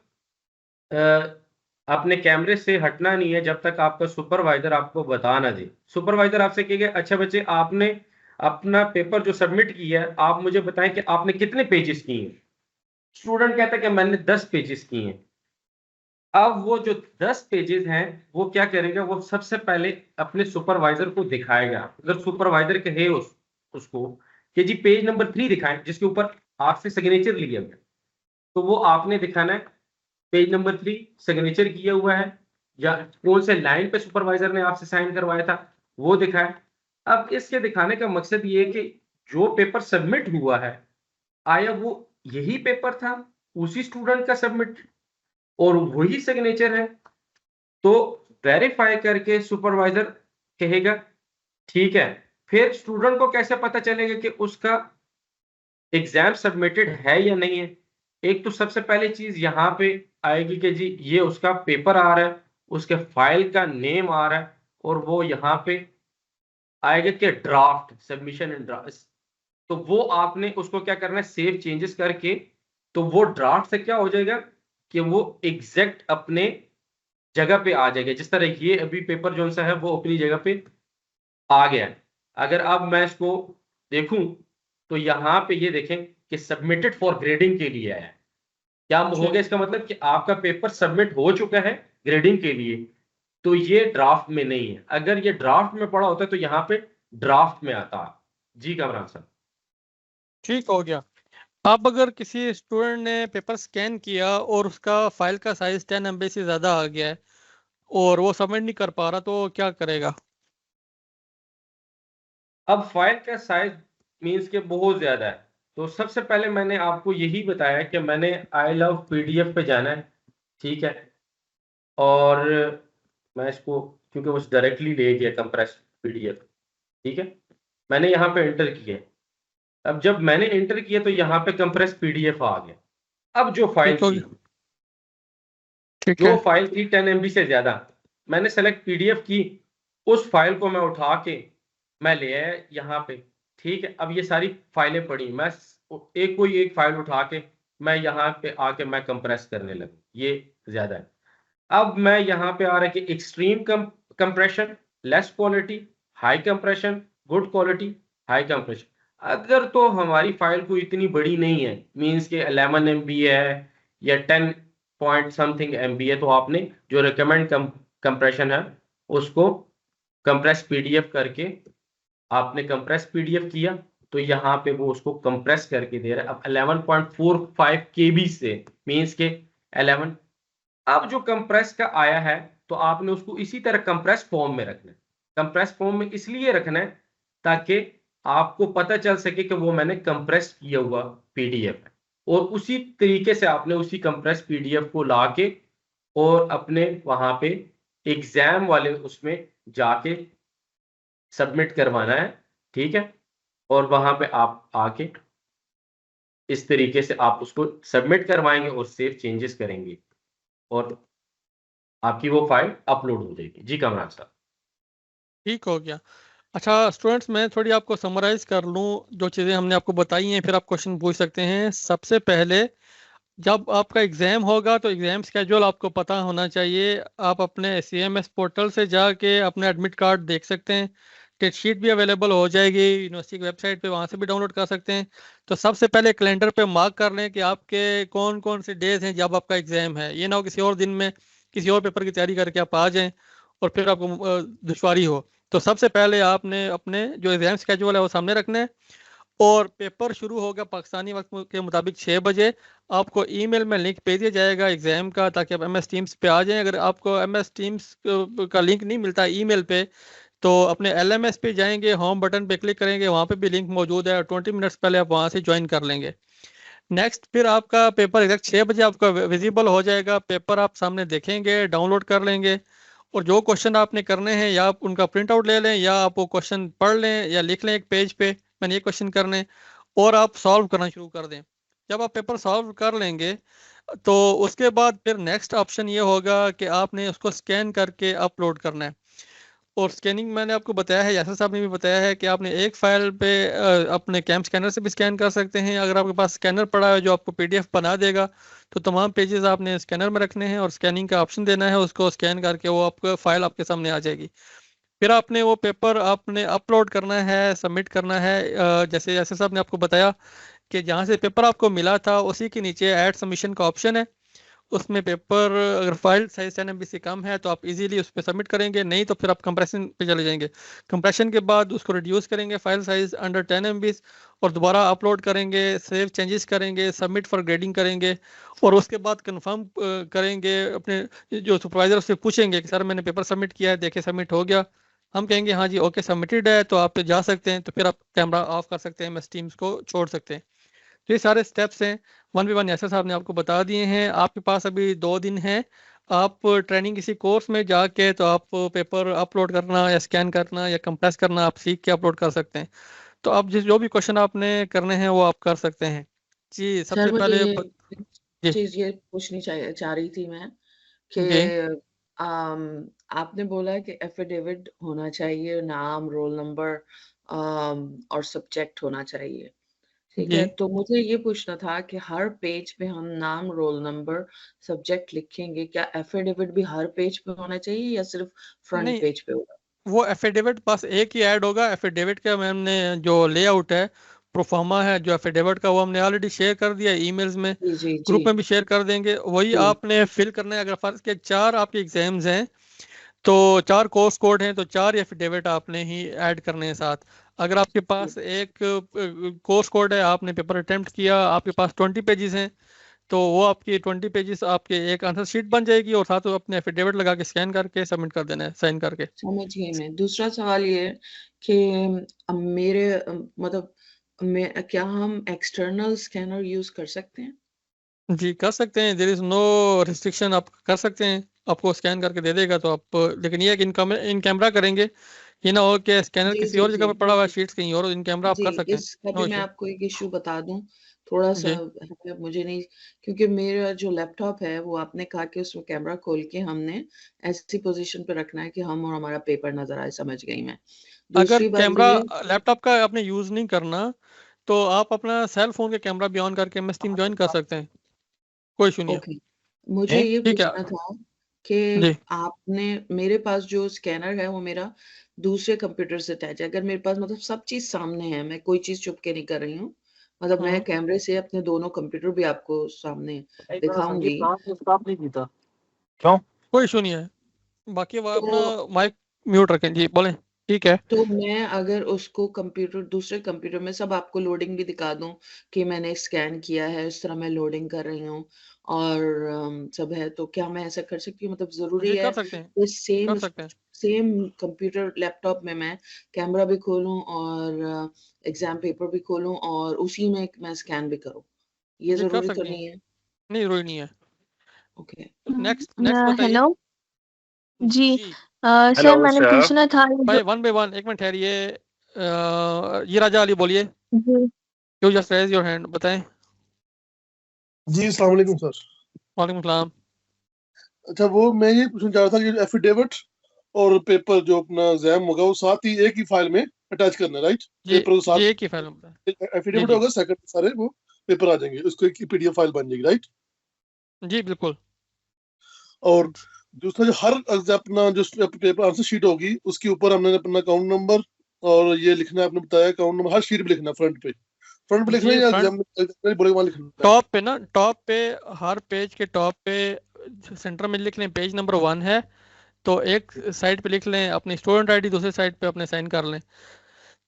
अपने कैमरे से हटना नहीं है जब तक आपका सुपरवाइजर आपको बता ना दे। सुपरवाइजर आपसे कहेगा अच्छा बच्चे आपने अपना पेपर जो सबमिट किया है आप मुझे बताएं कि आपने कितने पेजेस किए हैं। स्टूडेंट कहता है कि मैंने 10 पेजेस किए हैं। अब वो जो 10 पेजेस हैं वो क्या करेगा, वो सबसे पहले अपने सुपरवाइजर को दिखाएगा। अगर सुपरवाइजर कहे उसको कि जी पेज नंबर 3 दिखाएं जिसके ऊपर आपसे सिग्नेचर लिया गया, तो वो आपने दिखाना है पेज नंबर 3 सिग्नेचर किया हुआ है, या कौन से लाइन पे सुपरवाइजर ने आपसे साइन करवाया था वो दिखाए। अब इसके दिखाने का मकसद ये है कि जो पेपर सबमिट हुआ है आया वो यही पेपर था, उसी स्टूडेंट का सबमिट और वही सिग्नेचर है, तो वेरीफाई करके सुपरवाइजर कहेगा ठीक है फिर स्टूडेंट को कैसे पता चलेगा कि उसका एग्जाम सबमिटेड है या नहीं है? एक तो सबसे पहली चीज यहाँ पे आएगी कि जी ये उसका पेपर आ रहा है, उसके फाइल का नेम आ रहा है, और वो यहाँ पे आएगा कि ड्राफ्ट सबमिशन इन ड्राफ्ट। तो वो आपने उसको क्या करना है, सेव चेंजेस करके, तो वो ड्राफ्ट से क्या हो जाएगा कि वो एग्जैक्ट अपने जगह पे आ जाएगा। जिस तरह ये अभी पेपर जो सा है वो अपनी जगह पे आ गया है। अगर अब मैं इसको देखूं तो यहाँ पे ये देखें कि सबमिटेड फॉर ग्रेडिंग के लिए आया है। क्या हो गया इसका मतलब कि आपका पेपर सबमिट हो चुका है ग्रेडिंग के लिए, तो ये ड्राफ्ट में नहीं है। अगर ये ड्राफ्ट में पड़ा होता तो यहाँ पे ड्राफ्ट में आता। जी कामरान साहब। ठीक हो गया। अब अगर किसी स्टूडेंट ने पेपर स्कैन किया और उसका फाइल का साइज 10 MB से ज़्यादा आ गया है और वो सबमिट नहीं कर पा रहा, तो क्या करेगा? अब फाइल का साइज मीन्स के बहुत ज्यादा है, तो सबसे पहले मैंने आपको यही बताया कि मैंने आई लव पीडीएफ पे जाना है, ठीक है। और मैं इसको क्योंकि वो डायरेक्टली ले गया कंप्रेस पीडीएफ, ठीक है, मैंने यहाँ पे एंटर किया। अब जब मैंने एंटर किया तो यहाँ पे कंप्रेस पीडीएफ आ गया। अब जो फाइल थी, जो फाइल थी 10 MB से ज्यादा, मैंने सेलेक्ट पीडीएफ की, उस फाइल को मैं उठा के मैं ले आया यहाँ पे, ठीक है। अब ये सारी फाइलें पड़ी, मैं एक कोई एक फाइल उठा के मैं यहाँ पे आके मैं कंप्रेस करने लगा, ये ज्यादा है। अब मैं यहाँ पे आ रहा है कि extreme compression, less quality, high compression, good quality, high compression. अगर तो हमारी फाइल को इतनी बड़ी नहीं है, मीन्स के 11 MB है या 10 पॉइंट समथिंग MB है, तो आपने जो रिकमेंड कंप्रेशन है उसको कंप्रेस पीडीएफ करके आपने कंप्रेस पीडीएफ किया, तो यहाँ पे वो उसको कंप्रेस करके दे रहा है। अब 11.45 KB से मीन्स के 11। अब जो कंप्रेस का आया है तो आपने उसको इसी तरह कंप्रेस फॉर्म में रखना है। कंप्रेस फॉर्म में इसलिए रखना है ताकि आपको पता चल सके कि वो मैंने कंप्रेस किया हुआ पीडीएफ है, और उसी तरीके से आपने उसी कंप्रेस पीडीएफ को लाके और अपने वहां पे एग्जाम वाले उसमें जाके सबमिट करवाना है, ठीक है। और वहां पे आप आके इस तरीके से आप उसको सबमिट करवाएंगे और सेव चेंजेस करेंगे और आपकी वो फाइल अपलोड हो जाएगी। जी कामरान साहब। ठीक हो गया। अच्छा स्टूडेंट्स, मैं थोड़ी आपको समराइज कर लूँ जो चीज़ें हमने आपको बताई हैं, फिर आप क्वेश्चन पूछ सकते हैं। सबसे पहले जब आपका एग्ज़ाम होगा तो एग्ज़ाम स्केड्यूल आपको पता होना चाहिए। आप अपने CMS पोर्टल से जाके अपना एडमिट कार्ड देख सकते हैं। टेट शीट भी अवेलेबल हो जाएगी यूनिवर्सिटी की वेबसाइट पे, वहाँ से भी डाउनलोड कर सकते हैं। तो सबसे पहले कैलेंडर पे मार्क कर लें कि आपके कौन कौन से डेज हैं जब आपका एग्ज़ाम है। ये ना हो किसी और दिन में किसी और पेपर की तैयारी करके आप आ जाएँ और फिर आपको दुश्वारी हो। तो सबसे पहले आपने अपने जो एग्ज़ाम स्केड्यूल है वो सामने रखना है। और पेपर शुरू होगा पाकिस्तानी वक्त के मुताबिक 6 बजे। आपको ईमेल में लिंक भेज दिया जाएगा एग्ज़ाम का, ताकि आप MS टीम्स पे आ जाएं। अगर आपको MS टीम्स का लिंक नहीं मिलता ईमेल पे, तो अपने LMS पे जाएंगे, होम बटन पे क्लिक करेंगे, वहाँ पे भी लिंक मौजूद है और 20 मिनट्स पहले आप वहाँ से ज्वाइन कर लेंगे। नेक्स्ट फिर आपका पेपर एग्जैक्ट 6 बजे आपका विजिबल हो जाएगा। पेपर आप सामने देखेंगे, डाउनलोड कर लेंगे, और जो क्वेश्चन आपने करने हैं या आप उनका प्रिंट आउट ले लें या आप वो क्वेश्चन पढ़ लें या लिख लें एक पेज पे, मैंने ये क्वेश्चन करने, और आप सॉल्व करना शुरू कर दें। जब आप पेपर सॉल्व कर लेंगे तो उसके बाद फिर नेक्स्ट ऑप्शन ये होगा कि आपने उसको स्कैन करके अपलोड करना है। और स्कैनिंग मैंने आपको बताया है, यासर साहब ने भी बताया है कि आपने एक फाइल पे अपने कैम स्कैनर से भी स्कैन कर सकते हैं। अगर आपके पास स्कैनर पड़ा है जो आपको PDF बना देगा, तो तमाम पेजेस आपने स्कैनर में रखने हैं और स्कैनिंग का ऑप्शन देना है, उसको स्कैन करके वो आपको फाइल आपके सामने आ जाएगी। फिर आपने वो पेपर आपने अपलोड करना है, सबमिट करना है। जैसे यासर साहब ने आपको बताया कि जहाँ से पेपर आपको मिला था उसी के नीचे ऐड सबमिशन का ऑप्शन है। उसमें पेपर अगर फाइल साइज 10 MB से कम है तो आप इजीली उस पर सबमिट करेंगे, नहीं तो फिर आप कंप्रेशन पे चले जाएंगे। कंप्रेशन के बाद उसको रिड्यूस करेंगे फाइल साइज अंडर 10 MB और दोबारा अपलोड करेंगे, सेव चेंजेस करेंगे, सबमिट फॉर ग्रेडिंग करेंगे, और उसके बाद कंफर्म करेंगे। अपने जो सुपरवाइजर उससे पूछेंगे कि सर मैंने पेपर सबमिट किया है, देखे सबमिट हो गया। हम कहेंगे हाँ जी ओके सबमिटेड है, तो आप जा सकते हैं। तो फिर आप कैमरा ऑफ कर सकते हैं, MS टीम्स को छोड़ सकते हैं। तो ये सारे स्टेप्स हैं 1v1 यासर साहब ने आपको बता दिए हैं। आपके पास अभी 2 दिन हैं आप ट्रेनिंग किसी कोर्स में जाके तो आप पेपर अपलोड करना या स्कैन करना या कंप्रेस करना आप सीख के अपलोड कर सकते हैं। तो आप जो भी क्वेश्चन आपने करने हैं वो आप कर सकते हैं। जी सर सबसे मुझे पहले एक जी चीज ये पूछनी चाह रही थी मैं कि जी आपने बोला कि एफिडेविट होना चाहिए, नाम, रोल नंबर और सब्जेक्ट होना चाहिए, ठीक जी है। तो मुझे ये पूछना था कि हर पेज पे हम नाम, रोल नंबर, सब्जेक्ट लिखेंगे, क्या एफिडेविट भी हर पेज पे होना चाहिए या सिर्फ फ्रंट नहीं, पेज पे होगा? वो एफिडेविट बस एक ही ऐड होगा। एफिडेविट का मैंने जो लेआउट है, प्रोफार्मा है जो एफिडेविट का, वो हमने ऑलरेडी शेयर कर दिया ईमेल्स में, जी जी जी ग्रुप में भी शेयर कर देंगे। वही जी आपने फिल करना है। अगर फर्ज के 4 आपके एग्जाम्स हैं तो 4 कोर्स कोड हैं, तो 4 एफिडेविट आपने ही ऐड करने हैं साथ। अगर आपके पास एक कोर्स कोड है, आपने पेपर अटेम्प्ट किया, आपके पास 20 पेजेस हैं, तो वो आपकी 20 पेजेस आपके एक आंसर शीट बन जाएगी और साथ में अपने एफिडेविट लगा के स्कैन करके सबमिट कर देना है, साइन करके। समझ गई मैं। दूसरा सवाल ये है कि मेरे मतलब क्या हम एक्सटर्नल स्कैनर यूज कर सकते हैं? जी कर सकते हैं, देयर इज नो रिस्ट्रिक्शन, आप कर सकते हैं। आपको स्कैन करके दे देगा तो आप, लेकिन ये है कि इन कैमरा करेंगे, ये ना हो कि स्कैनर जी किसी जी और जगह जी पे पड़ा हुआ है, शीट्स कहीं और, इन कैमरा आप जी, कर सकते हैं, इसका नो भी मैं इशू। आपको एक इश्यू बता दूं, थोड़ा सा जी है, मुझे नहीं, क्योंकि मेरा जो लैपटॉप है वो आपने कहा कि उसमें कैमरा खोल के हमने ऐसी पोजीशन पे रखना है कि हम और हमारा पेपर नजर आए, समझ गई मैं। अगर दूसरी बात कैमरा ये लैपटॉप का आपने यूज नहीं करना तो आप अपना सेल फोन के कैमरा भी ऑन करके एमएस टीम ज्वाइन कर सकते हैं, कोई इशू नहीं है। ओके, मुझे ये ठीक है पूछना था कि जी। आपने, मेरे पास जो स्कैनर है वो मेरा दूसरे कंप्यूटर से अटैच है। अगर मेरे पास मतलब सब चीज सामने है, मैं कोई चीज छुप के नहीं कर रही हूँ, मतलब मैं हम्म कैमरे से अपने दोनों कंप्यूटर भी आपको सामने दिखाऊंगी, क्यों? कोई इशू नहीं है, बाकी वो अपना तो माइक म्यूट रखें। जी बोलें। ठीक है। तो मैं अगर उसको कंप्यूटर, दूसरे कंप्यूटर में सब आपको लोडिंग भी दिखा दूं कि मैंने स्कैन किया है, इस तरह मैं लोडिंग कर रही हूँ और सब है, तो क्या मैं ऐसा कर सकती हूँ? मतलब जरूरी जी है कर सकते हैं, कि कर सेम सकते हैं। सेम कंप्यूटर लैपटॉप में मैं कैमरा भी खोलूं और एग्जाम पेपर भी खोलूं और उसी में मैं स्कैन भी करूं? ये जी कर जरूरी तो सकते हैं, नहीं है? नहीं जरूरी नहीं है। ओके। नेक्स्ट नेक्स्ट बताइए। हेलो जी। जी सर हेलो मैंने सर। पूछना था ये भाई जो वन बाय वन, एक मिनट ठहरिए। ये राजा अली बोलिए, जी you just raise your hand, बताएं। जी अस्सलाम वालेकुम सर। वालेकुम सलाम। अच्छा, वो मैं ये पूछना चाह रहा था कि एफिडेविट और पेपर जो अपना एग्जाम होगा वो साथ ही एक ही फाइल में अटैच करना है, राइट? जी पेपर के जी साथ एक ही फाइल में बताएं। जी एफिडेविट जी होगा, सेकंड सारे वो पेपर आ जाएंगे, उसको एक पीडीएफ फाइल बन जाएगी, राइट? जी बिल्कुल। और दूसरा जो हर अपना जो पेपर आंसर शीट होगी उसके ऊपर हमने अपना अकाउंट नंबर और ये लिखना है, आपने बताया अकाउंट नंबर हर शीट पे लिखना है, फ्रंट पे लिखना है जी या फ्रंट एग्जाम बोले वहां लिखना है? टॉप पे ना, टॉप पे हर पेज के टॉप पे सेंटर में लिख लें पेज नंबर 1 है, तो एक साइड पे लिख लें अपनी स्टूडेंट आईडी, दूसरे साइड पे अपने साइन कर लें।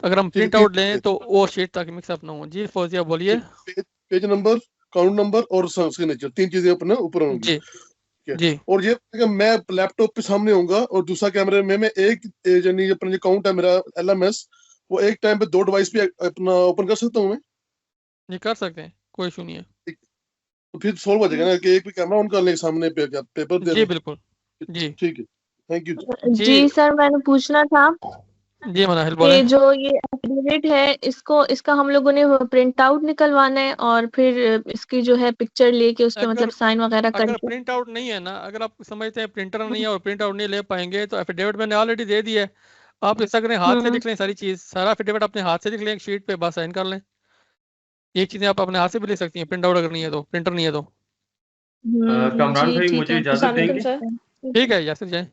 अगर हम ठीक है, प्रिंट आउट लें तो वो शीट ताकि मिक्सअप ना हो। जी फौजिया बोलिए। पेज नंबर, अकाउंट नंबर और सिग्नेचर, तीन चीजें अपने ऊपर होंगी, जी ठीक है। जी और ये कि मैं लैपटॉप पे सामने होऊंगा और दूसरा कैमरे में मैं एक यानी अपना जो अकाउंट है मेरा एलएमएस, वो एक टाइम पे दो डिवाइस पे अपना ओपन कर सकता हूँ मैं? जी कर सकते हैं, कोई इशू नहीं है। तो फिर सोल्व हो जाएगा ना कि एक भी कैमरा ऑन कर लेंगे सामने पे पेपर दे जी रहे बिल्कुल। हैं। जी ठीक है, थैंक यू। जी जी सर मैंने पूछना था जी मनाहिल बोलें। कि जो ये एफिडेविट है इसको, इसका हम लोगों ने प्रिंट आउट निकलवाना है और फिर इसकी जो है पिक्चर लेके उस पे मतलब अगर साइन वगैरह अगर करके। प्रिंट आउट नहीं है ना, अगर आप समझते हैं प्रिंटर नहीं है और प्रिंट आउट नहीं ले पाएंगे, तो एफिडेविट मैंने ऑलरेडी दे दी है, आप ऐसा करें हाथ से हम्म लिख लें सारी चीज़, सारा एफिडेविट अपने हाथ से लिख लें एक शीट पे, बस साइन कर लें। ये चीज़ें आप अपने हाथ से भी लिख सकती हैं, प्रिंट आउट अगर नहीं है तो, प्रिंटर नहीं है तो। कामरान जी भाई ठीक मुझे है। इजाजत देंगे? ठीक है यासिर जाए।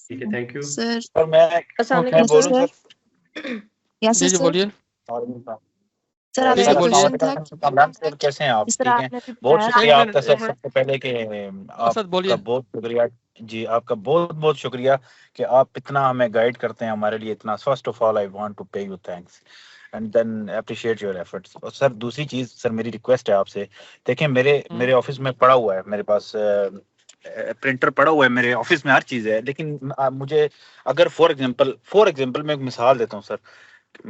ठीक है, थैंक यू। सर सर मैं ओके बोलूं सर सर? यासिर जी जी सर बोलिए। सर आपसे जी सर बोलिए। क्वेश्चन अस्सलाम था वालेकुम कामरान सर, कैसे हैं आप? जिस तरह ठीक हैं, आपने अभी बहुत बताया शुक्रिया एक आपका मिनट सर, एक मिनट, सबसे पहले कि असद बोलिए। आपका बहुत शुक्रिया जी, आपका बहुत बहुत शुक्रिया कि आप इतना हमें गाइड करते हैं, हमारे लिए इतना। First of all I want to pay you thanks and then appreciate your efforts. और सर दूसरी चीज, सर मेरी रिक्वेस्ट है आपसे, देखें मेरे ऑफिस में पड़ा हुआ है, मेरे पास प्रिंटर पड़ा हुआ है मेरे ऑफिस में, हर चीज है, लेकिन मुझे अगर फॉर एग्जांपल मैं एक मिसाल देता हूँ सर,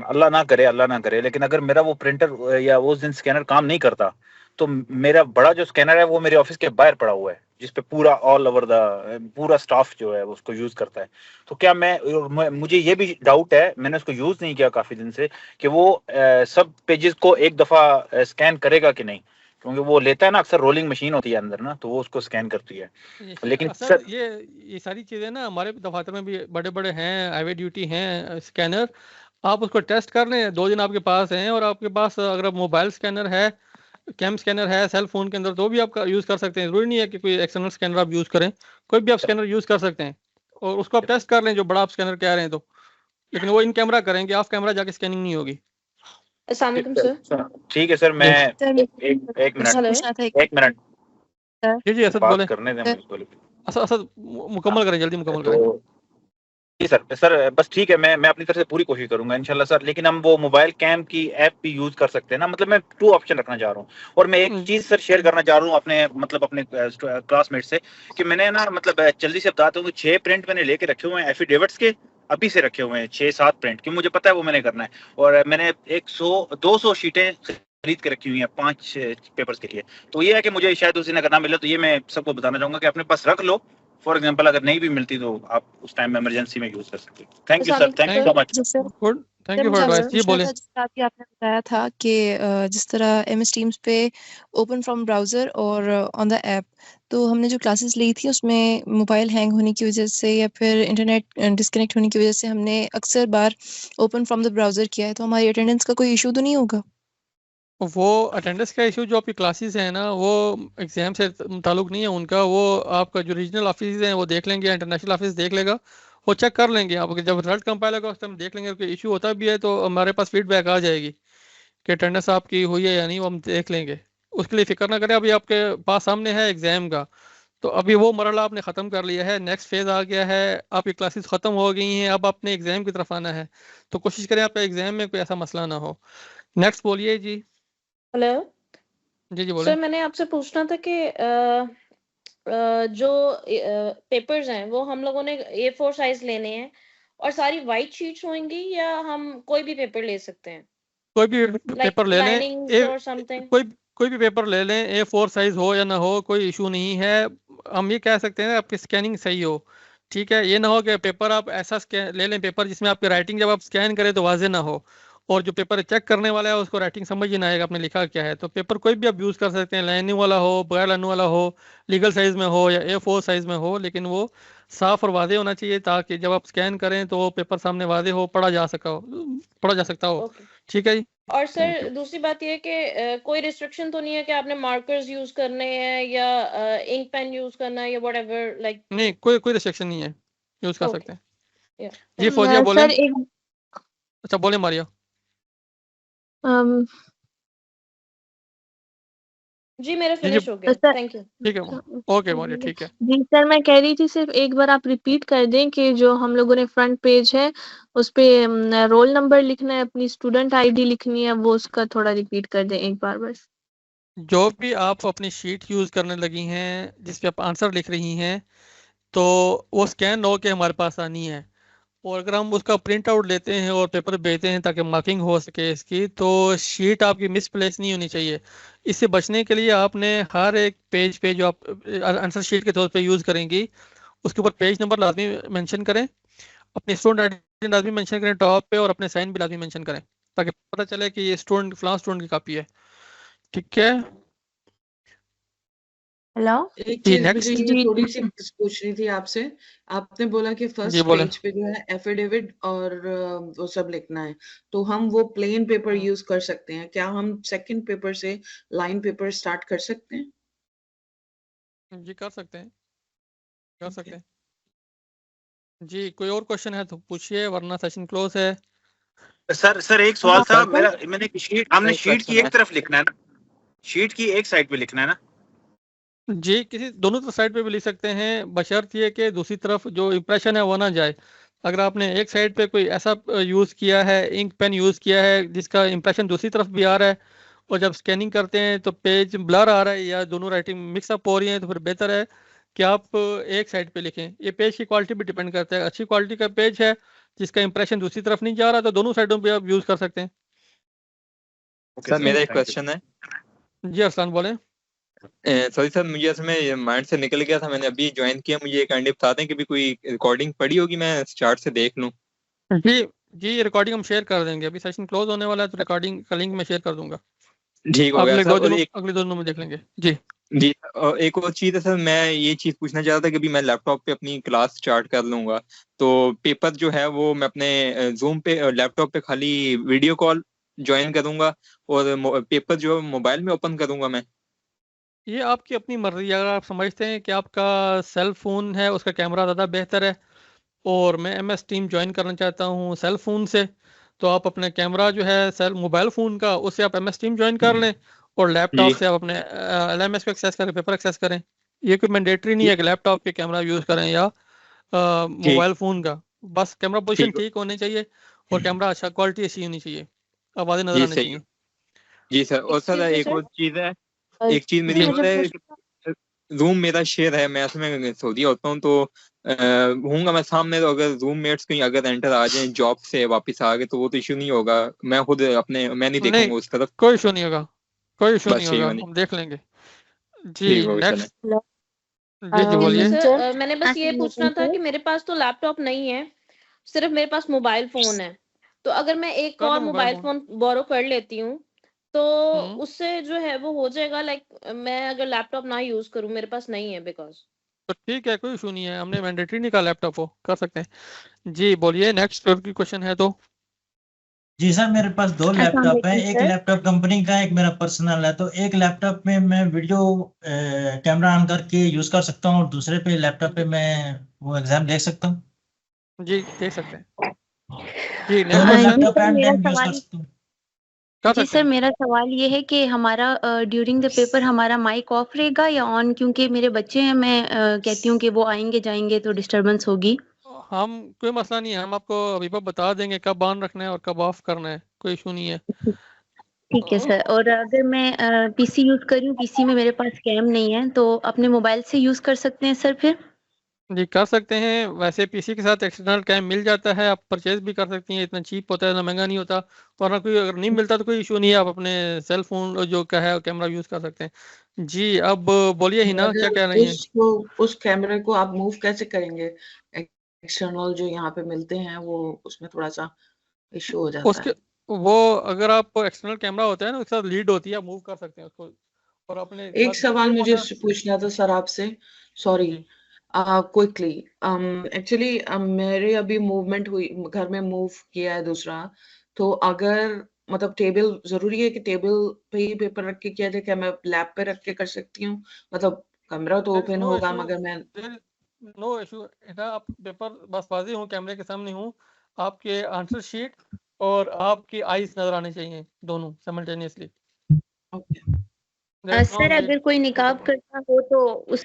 अल्लाह ना करे, लेकिन अगर मेरा वो प्रिंटर या वो दिन स्कैनर काम नहीं करता, तो मेरा बड़ा जो स्कैनर है वो मेरे ऑफिस के बाहर पड़ा हुआ है, जिसपे पूरा ऑल ओवर द पूरा स्टाफ जो है उसको यूज करता है। तो क्या मुझे ये भी डाउट है, मैंने उसको यूज नहीं किया काफी दिन से, कि वो सब पेजेस को एक दफा स्कैन करेगा कि नहीं, क्योंकि वो लेता है ना, अक्सर रोलिंग मशीन होती है अंदर ना, तो वो उसको स्कैन करती है। लेकिन सर ये सारी चीजें ना हमारे दफातर में भी बड़े बड़े हैं, हाईवे ड्यूटी हैं स्कैनर, आप उसको टेस्ट कर लें, 2 दिन आपके पास हैं, और आपके पास अगर मोबाइल स्कैनर है, कैम स्कैनर है सेल फोन के अंदर, तो भी आप यूज कर सकते हैं। जरूरी नहीं है कि कोई एक्सटर्नल स्कैनर आप यूज करें, कोई भी आप स्कैनर यूज कर सकते हैं, और उसको आप टेस्ट कर लें जो बड़ा आप स्कैनर कह रहे हैं तो, लेकिन वो इन कैमरा करेंगे, ऑफ कैमरा जाके स्कैनिंग नहीं होगी। अस्सलाम वालेकुम सर। ठीक है सर, मैं एक मिनट जी असद बात बोले, करने दें मुझे। असद मुकम्मल करें, जल्दी मुकम्मल करें। जी सर बस ठीक है, मैं अपनी तरफ से पूरी कोशिश करूंगा इंशाल्लाह सर। लेकिन हम वो मोबाइल कैम की ऐप भी यूज कर सकते हैं ना, मतलब मैं 2 ऑप्शन रखना चाह रहा हूँ। और मैं एक चीज सर शेयर करना चाह रहा हूँ अपने क्लासमेट से, कि मैंने ना मतलब जल्दी से बताता हूँ, 6 प्रिंट मैंने लेके रखे हुए हैं एफिडेविट्स के, अभी से रखे हुए हैं 6-7 प्रिंट, कि मुझे पता है वो मैंने करना है। और मैंने 100-200 शीटें खरीद के रखी हुई हैं 5 पेपर्स के लिए। तो ये है कि मुझे शायद उस दिन अगर ना मिले, तो ये मैं सबको बताना चाहूंगा कि अपने पास रख लो, फॉर एग्जांपल अगर नहीं भी मिलती तो आप उस टाइम में इमरजेंसी में यूज कर सकते हो। Thank you sir, thank you so much. Good, thank you for advice. जी बोले। अभी आपने बताया था कि जिस तरह MS Teams पे ओपन फ्रॉम ब्राउजर और ऑन द ऐप, तो हमने जो क्लासेस ली थी उसमें मोबाइल हैंग होने की वजह से या फिर इंटरनेट डिस्कनेक्ट होने की वजह से हमने अक्सर बार ओपन फ्रॉम द ब्राउजर किया है, तो हमारी अटेंडेंस का कोई इशू तो नहीं होगा? वो अटेंडेंस का इशू जो आपकी क्लासेस है ना, वो एग्जाम से ताल्लुक नहीं है उनका, वो आपका जो रीजनल ऑफिस हैं वो देख लेंगे, इंटरनेशनल ऑफिस देख लेगा, वो चेक कर लेंगे। आप जब रिजल्ट कंपाइल होगा उस टाइम देख लेंगे, कोई इशू होता भी है तो हमारे पास फीडबैक आ जाएगी कि अटेंडेंस आपकी हुई है या नहीं, वो हम देख लेंगे। उसके लिए फिक्र ना करें, अभी आपके पास सामने है एग्जाम का, तो अभी वो मरहला आपने ख़त्म कर लिया है, नेक्स्ट फेज़ आ गया है, आपकी क्लासेस ख़त्म हो गई हैं, अब आपने एग्ज़ाम की तरफ आना है, तो कोशिश करें आपका एग्ज़ाम में कोई ऐसा मसला ना हो। नेक्स्ट बोलिए जी। हेलो जी बोले। सर, मैंने आपसे पूछना था कि जो पेपर्स हैं वो हम लोगों ने A4 साइज लेने हैं और सारी वाइट शीट्स होंगी, या हम कोई भी पेपर ले सकते हैं? कोई भी पेपर ले लें, कोई भी पेपर ले लें, A4 साइज हो या ना हो, कोई इशू नहीं है। हम ये कह सकते हैं आपकी स्कैनिंग सही हो, ठीक है। ये ना हो कि पेपर आप ऐसा ले लें पेपर जिसमें आपकी राइटिंग जब आप स्कैन करें तो वाजे ना हो, और जो पेपर चेक करने वाला है उसको राइटिंग समझ ही ना आएगा आपने लिखा क्या है। तो पेपर कोई भी आप यूज़ कर सकते हैं, लाइनिंग वाला हो, बगैर लाइनिंग वाला हो, लीगल साइज में हो या A4 साइज में हो, लेकिन वो साफ और वाजे होना चाहिए, ताकि जब आप स्कैन करें तो वो पेपर सामने वाजे हो, पढ़ा जा सकता हो। ठीक है जी। और सर दूसरी बात ये है कि कोई रिस्ट्रिक्शन तो नहीं है कि आपने मार्कर्स यूज करने हैं या इंक पेन यूज करना है या व्हाटएवर, लाइक? नहीं, कोई रिस्ट्रिक्शन नहीं है, यूज कर सकते हैं। जी सर फौजिया बोले। अच्छा बोले मारिया। जी मेरा फिनिश हो गया, थैंक यू। ठीक है, ओके मारिया, ठीक है। जी सर, मैं कह रही थी सिर्फ एक बार आप रिपीट कर दें कि जो हम लोगों ने फ्रंट पेज है उस पे रोल नंबर लिखना है, अपनी स्टूडेंट आईडी लिखनी है, वो उसका थोड़ा रिपीट कर दें एक बार बस। जो भी आप अपनी शीट यूज करने लगी हैं जिस पे आप आंसर लिख रही हैं, तो वो स्कैन हो के हमारे पास आनी है, और अगर हम उसका प्रिंट आउट लेते हैं और पेपर भेजते हैं ताकि मार्किंग हो सके इसकी, तो शीट आपकी मिसप्लेस नहीं होनी चाहिए। इससे बचने के लिए आपने हर एक पेज पे जो आप आंसर शीट के तौर पे यूज़ करेंगी, उसके ऊपर पेज नंबर लाजमी मेंशन करें, अपनी स्टूडेंट आईडी लाजमी मेंशन करें टॉप पे, और अपने साइन भी लाजमी मेंशन करें, ताकि पता चले कि ये फलां स्टूडेंट की कॉपी है। ठीक है। हेलो, एक चीज मुझे ये थोड़ी सी पूछनी थी आपसे। आपने बोला कि फर्स्ट पेज पे जो है एफिडेविट और वो सब लिखना है, तो हम वो प्लेन पेपर यूज कर सकते हैं क्या? हम सेकंड पेपर से लाइन पेपर स्टार्ट कर सकते हैं? जी कर सकते हैं, जी। कोई और क्वेश्चन है तो पूछिए, वरना सेशन क्लोज है। सर एक सवाल था मेरा, हमने शीट की एक तरफ लिखना है ना, शीट की एक साइड पे लिखना है ना? जी, किसी दोनों तो साइड पे भी लिख सकते हैं, बशर्त ये कि दूसरी तरफ जो इंप्रेशन है वो ना जाए। अगर आपने एक साइड पे कोई ऐसा यूज़ किया है, इंक पेन यूज़ किया है जिसका इंप्रेशन दूसरी तरफ भी आ रहा है, और जब स्कैनिंग करते हैं तो पेज ब्लर आ रहा है या दोनों राइटिंग मिक्सअप हो रही है, तो फिर बेहतर है कि आप एक साइड पे लिखें। ये पेज की क्वालिटी भी डिपेंड करता है, अच्छी क्वालिटी का पेज है जिसका इंप्रेशन दूसरी तरफ नहीं जा रहा, तो दोनों साइडों पे आप यूज़ कर सकते हैं। सर मेरा एक क्वेश्चन है। जी अरसलान बोले। सॉरी सर, मुझे इसमें माइंड से निकल गया था, मैंने अभी ज्वाइन किया। मुझे एक काइंडली बता दें कि भी कोई रिकॉर्डिंग पड़ी होगी, मैं स्टार्ट से देख लूं। जी जी, रिकॉर्डिंग हम शेयर कर देंगे। अभी सेशन क्लोज होने वाला है तो रिकॉर्डिंग का लिंक मैं शेयर कर दूंगा। ठीक हो गया सर। अगले 2 दिनों में देख लेंगे। जी जी, और एक और चीज है सर, मैं ये चीज पूछना चाह रहा था कि अभी मैं लैपटॉप पे अपनी क्लास स्टार्ट कर लूंगा, तो पेपर जो है वो मैं अपने जूम पे लैपटॉप पे खाली वीडियो कॉल ज्वाइन करूंगा और पेपर जो है मोबाइल में ओपन करूंगा मैं। ये आपकी अपनी मर्जी। अगर आप समझते हैं कि आपका सेल फोन है उसका कैमरा ज़्यादा बेहतर है और मैं MS टीम ज्वाइन करना चाहता हूँ सेल फोन से, तो आप अपने कैमरा जो है सेल मोबाइल फ़ोन का उससे आप MS टीम ज्वाइन कर लें और लैपटॉप से आप अपने LMS को एक्सेस करें, पेपर एक्सेस करें। ये कोई मैंडेटरी नहीं है कि लैपटॉप के कैमरा यूज़ करें या मोबाइल फ़ोन का। बस कैमरा पोजीशन ठीक होनी चाहिए और कैमरा अच्छा, क्वालिटी अच्छी होनी चाहिए, आवाज़ें नजर आनी चाहिए। जी सर। और सर एक और चीज़ है, एक चीज़ मेरी रूम मेरा शेयर है, मैं उसमें सऊदी होता हूँ, तो हूँगा मैं सामने, तो अगर रूममेट्स कहीं अगर एंटर आ जाए जॉब से वापस आ गए तो वो तो इशू नहीं होगा, मैं खुद अपने मैं नहीं देखूंगा उस तरफ। कोई इशू नहीं होगा, कोई इशू नहीं होगा, हम देख लेंगे। जी नेक्स्ट। जी बोलिए। सर मैंने बस ये पूछना था कि मेरे पास तो लैपटॉप नहीं है, सिर्फ मेरे पास मोबाइल फोन है, तो अगर मैं एक और मोबाइल फोन बोरो कर लेती हूँ तो उससे जो है वो हो जाएगा, लाइक मैं अगर लैपटॉप ना यूज करूँ, मेरे पास नहीं है बिकॉज। तो ठीक है, कोई इशू नहीं है, हमने मैंडेटरी नहीं कहा लैपटॉप हो, कर सकते हैं। जी बोलिए नेक्स्ट की क्वेश्चन है तो। जी सर, मेरे पास 2 लैपटॉप हैं, एक लैपटॉप कंपनी का, एक मेरा पर्सनल है। तो एक लैपटॉप में मैं वीडियो कैमरा ऑन करके यूज कर सकता हूँ और दूसरे पे लैपटॉप पे मैं वो एग्जाम देख सकता हूँ। जी देख सकते हैं। जी जी सर, मेरा सवाल ये है कि हमारा ड्यूरिंग द पेपर हमारा माइक ऑफ रहेगा या ऑन? क्योंकि मेरे बच्चे हैं, मैं कहती हूँ कि वो आएंगे जाएंगे तो डिस्टरबेंस होगी। हम कोई मसला नहीं है, हम आपको अभी बता देंगे कब ऑन रखना है और कब ऑफ करना है, कोई इशू नहीं है। ठीक है सर। और अगर मैं पीसी यूज करूँ, पीसी में मेरे पास कैम नहीं है, तो अपने मोबाइल से यूज कर सकते हैं सर फिर? जी कर सकते हैं, वैसे पीसी के साथ एक्सटर्नल कैम मिल जाता है, आप परचेज भी कर सकती हैं, इतना चीप होता है, इतना महंगा नहीं होता। और ना कोई अगर नहीं मिलता तो कोई इशू नहीं है, आप अपने सेल फोन जो का है कैमरा यूज कर सकते हैं। जी अब बोलिए हिना, क्या कह रही हैं? उस कैमरे को आप मूव कैसे करेंगे? एक्सटर्नल जो यहाँ पे मिलते हैं वो उसमें थोड़ा सा इशू हो जाता है। वो अगर आप एक्सटर्नल कैमरा होता है ना, उसके साथ लीड होती है, आप मूव कर सकते हैं उसको। और अपने एक सवाल मुझे पूछना था सर आपसे, सॉरी क्विकली। एक्चुअली मेरे अभी मूवमेंट हुई, घर में मूव किया है दूसरा, तो अगर मतलब टेबल जरूरी है कि टेबल पे ही पेपर रख के किया जाए, क्या मैं लैप पे रख के कर सकती हूँ? मतलब कैमरा तो ओपन होगा मगर मैं नो इशू। आप पेपर बस वाजी हूँ, कैमरे के सामने हूँ, आपके आंसर शीट और आपकी आईज नजर आने चाहिए दोनों साइमल्टेनियसली। सर अगर कोई निकाब करता हो तो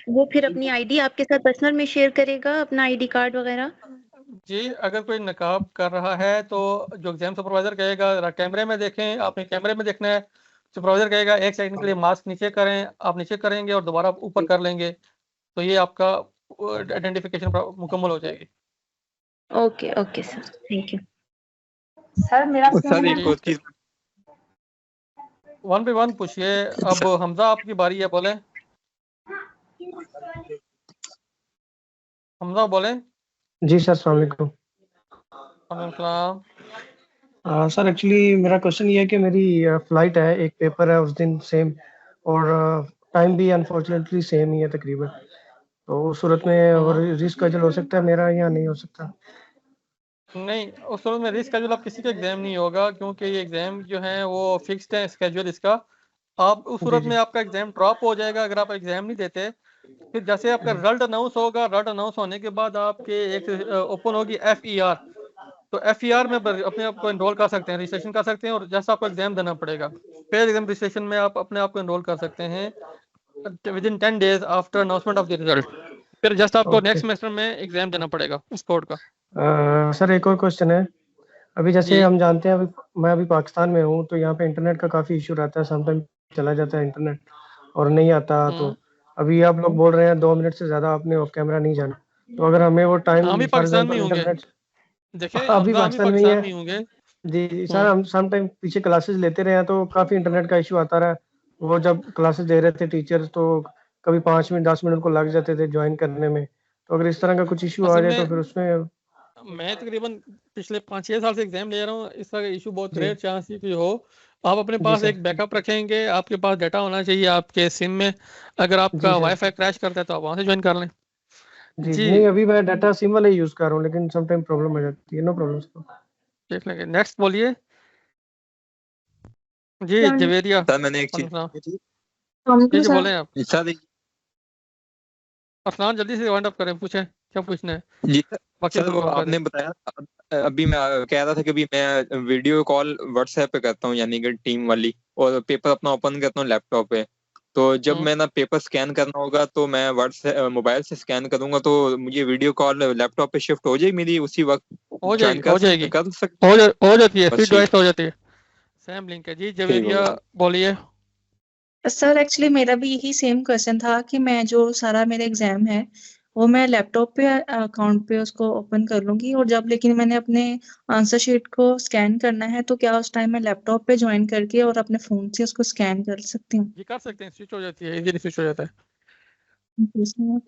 वो फिर अपनी आईडी आपके साथ पर्सनल में शेयर करेगा, अपना आईडी कार्ड वगैरह? जी अगर कोई नकाब कर रहा है तो जो एग्जाम सुपरवाइजर कहेगा कैमरे में देखें, आपने कैमरे में देखना है, सुपरवाइजर कहेगा 1 सेकंड के लिए मास्क नीचे करें, आप नीचे करेंगे और दोबारा ऊपर कर लेंगे, तो ये आपका आइडेंटिफिकेशन मुकम्मल हो जाएगी। Okay okay sir, thank you. Sir मेरा सर एक और चीज 1 by 1 पूछिए। अब हमजा आपकी बारी है, बोले हमजा बोले। जी सर, अस्सलाम वालेकुम। सर एक्चुअली मेरा क्वेश्चन ये है कि मेरी फ्लाइट है, एक पेपर है उस दिन सेम, और टाइम भी अनफॉर्चुनेटली सेम ही है तकरीबन, तो उस सूरत में रीस्केड्यूल हो सकता है मेरा या नहीं हो सकता? नहीं, उस सूरत में रीस्केड्यूल आप किसी का एग्जाम नहीं होगा, क्योंकि ये एग्जाम जो है वो फिक्स्ड है स्केड्यूल इसका। आप उस सूरत में आपका एग्जाम ड्रॉप हो जाएगा अगर आप एग्जाम नहीं देते। फिर जैसे आपका रिजल्ट अनाउंस होगा, रिजल्ट अनाउंस होने के बाद आपके एक ओपन होगी FER, तो FER में अपने आप को एनरोल कर सकते हैं, रजिस्ट्रेशन कर सकते हैं, और जैसा आपको एग्जाम देना पड़ेगा फिर एग्जाम रजिस्ट्रेशन में आप अपने आप को एनरोल कर सकते हैं with in 10 days after announcement of the result. फिर जस्ट आपको नेक्स्ट सेमेस्टर में एग्जाम देना पड़ेगा उस कोड का। सर एक और क्वेश्चन है, अभी जैसे हम जानते हैं, मैं अभी पाकिस्तान में हूँ, तो यहाँ पे इंटरनेट का काफी इशू रहता है, समटाइम चला जाता है इंटरनेट और नहीं आता। तो अभी आप लोग बोल रहे हैं 2 मिनट से ज्यादा आपने ऑफ कैमरा नहीं जाना, तो अगर हमें वो टाइम अभी पाकिस्तान में होंगे, देखिए अभी पाकिस्तान में ही है जी सर, हम सम टाइम पीछे क्लासेस लेते रहे हैं तो काफी इंटरनेट का इशू आता रहा है, वो जब क्लासेस दे रहे थे टीचर्स तो कभी 5 मिनट 10 मिनट को लग जाते थे ज्वाइन करने में, तो अगर इस तरह का कुछ इशू आ जाए तो फिर उसमें मैं तकरीबन पिछले 5-6 साल से एग्जाम ले रहा हूँ, इस तरह का इशू बहुत जी। रेयर चांस ही हो। आप अपने जी पास सर। एक बैकअप रखेंगे, आपके पास डाटा होना चाहिए आपके सिम में, अगर जी आपका सर। वाईफाई क्रैश करता है तो आप वहां से ज्वाइन कर लें। जी जी नहीं, अभी मैं डाटा सिम वाला यूज कर रहा हूँ, लेकिन समटाइम प्रॉब्लम आ जाती है। No problem sir. देख लेंगे। नेक्स्ट बोलिए जी। जवेरिया सर मैंने एक वालेकुम चीज सलाम। जी बोले आप सर अफनान, जल्दी से वाइंड अप करें, पूछें क्या पूछना है। जी बाकी सर वो आपने बताया अभी मैं कह रहा था कि अभी मैं वीडियो कॉल व्हाट्सएप पे करता हूँ यानी कि टीम वाली, और पेपर अपना ओपन करता हूँ लैपटॉप पे। तो जब मैं ना पेपर स्कैन करना होगा तो मैं व्हाट्सएप मोबाइल से स्कैन करूंगा तो मुझे वीडियो कॉल लैपटॉप पे शिफ्ट हो जाएगी मेरी उसी वक्त? हो जाएगी कर जाती है, बस स्पीड डिवाइस हो जाती है, सेम लिंक है। जी ठीक हो जवेरिया गया। बोलिए। सर एक्चुअली मेरा भी यही सेम क्वेश्चन था कि मैं जो सारा मेरा एग्जाम है वो मैं लैपटॉप पे अकाउंट पे उसको ओपन कर लूंगी, और जब लेकिन मैंने अपने आंसर शीट को स्कैन करना है तो क्या उस टाइम मैं लैपटॉप पे ज्वाइन करके और अपने फोन से उसको स्कैन कर सकती हूँ? जी कर सकते हैं, स्विच हो जाती है, इजीली स्विच हो जाता है। हेलो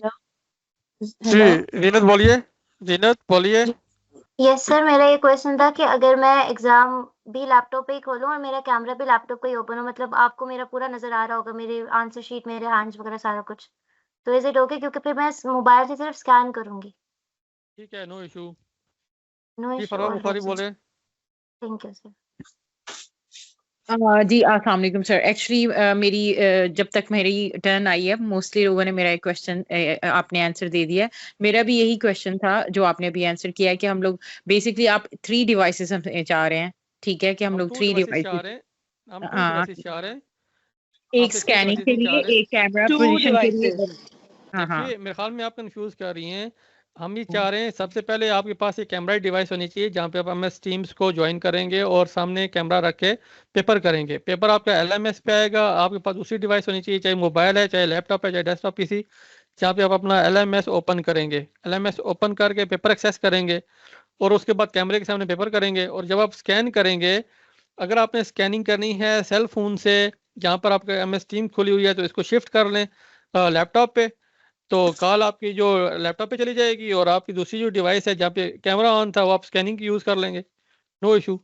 जी जीनत बोलिए। जीनत बोलिए। यस सर, मेरा ये क्वेश्चन था कि अगर मैं एग्जाम भी लैपटॉप पे ही खोलूं और मेरा कैमरा भी लैपटॉप पे ही ओपन हो, मतलब आपको मेरा पूरा नजर आ रहा होगा, मेरे आंसर शीट, मेरे हैंड्स वगैरह सारा कुछ, तो इज इट ओके? क्योंकि फिर मैं मोबाइल से सिर्फ स्कैन करूंगी। ठीक है, नो इशू। नो जी इशू। फरवा ऑल बुखारी राइट बोले। Thank you sir. जी अस्सलाम वालेकुम सर। एक्चुअली मेरी जब तक मेरी टर्न आई है मोस्टली लोगों ने मेरा एक क्वेश्चन आपने आंसर दे दिया है। मेरा भी यही क्वेश्चन था जो आपने अभी आंसर किया है कि हम लोग बेसिकली आप 3 डिवाइसेस हम चाह रहे हैं, ठीक है कि हम लोग 3 डिवाइसेस हम 2 हाँ डिवाइसेस चाह रहे हैं, एक स्कैनिंग के लिए एक कैमरा टू पोजीशन के लिए डिवाइसेस। हाँ हाँ देखिए मेरे ख्याल में आप कंफ्यूज कर रही हैं। हम ये चाह रहे हैं सबसे पहले आपके पास एक कैमरा डिवाइस होनी चाहिए जहाँ पे आप MS टीम्स को ज्वाइन करेंगे और सामने कैमरा रख के पेपर करेंगे। पेपर आपका LMS पे आएगा, आपके पास दूसरी डिवाइस होनी चाहिए, चाहे मोबाइल है, चाहे लैपटॉप है, चाहे डेस्कटॉप PC, जहाँ पे आप अपना LMS ओपन करेंगे। LMS ओपन करके पेपर एक्सेस करेंगे और उसके बाद कैमरे के सामने पेपर करेंगे। और जब आप स्कैन करेंगे, अगर आपने स्कैनिंग करनी है सेल फोन से जहाँ पर आपका MS टीम खुली हुई है तो इसको शिफ्ट कर लें लैपटॉप पे, तो कॉल आपकी जो लैपटॉप पे चली जाएगी और आपकी दूसरी जो डिवाइस है जहाँ पे कैमरा ऑन था वो आप स्कैनिंग की यूज कर लेंगे, नो इशू।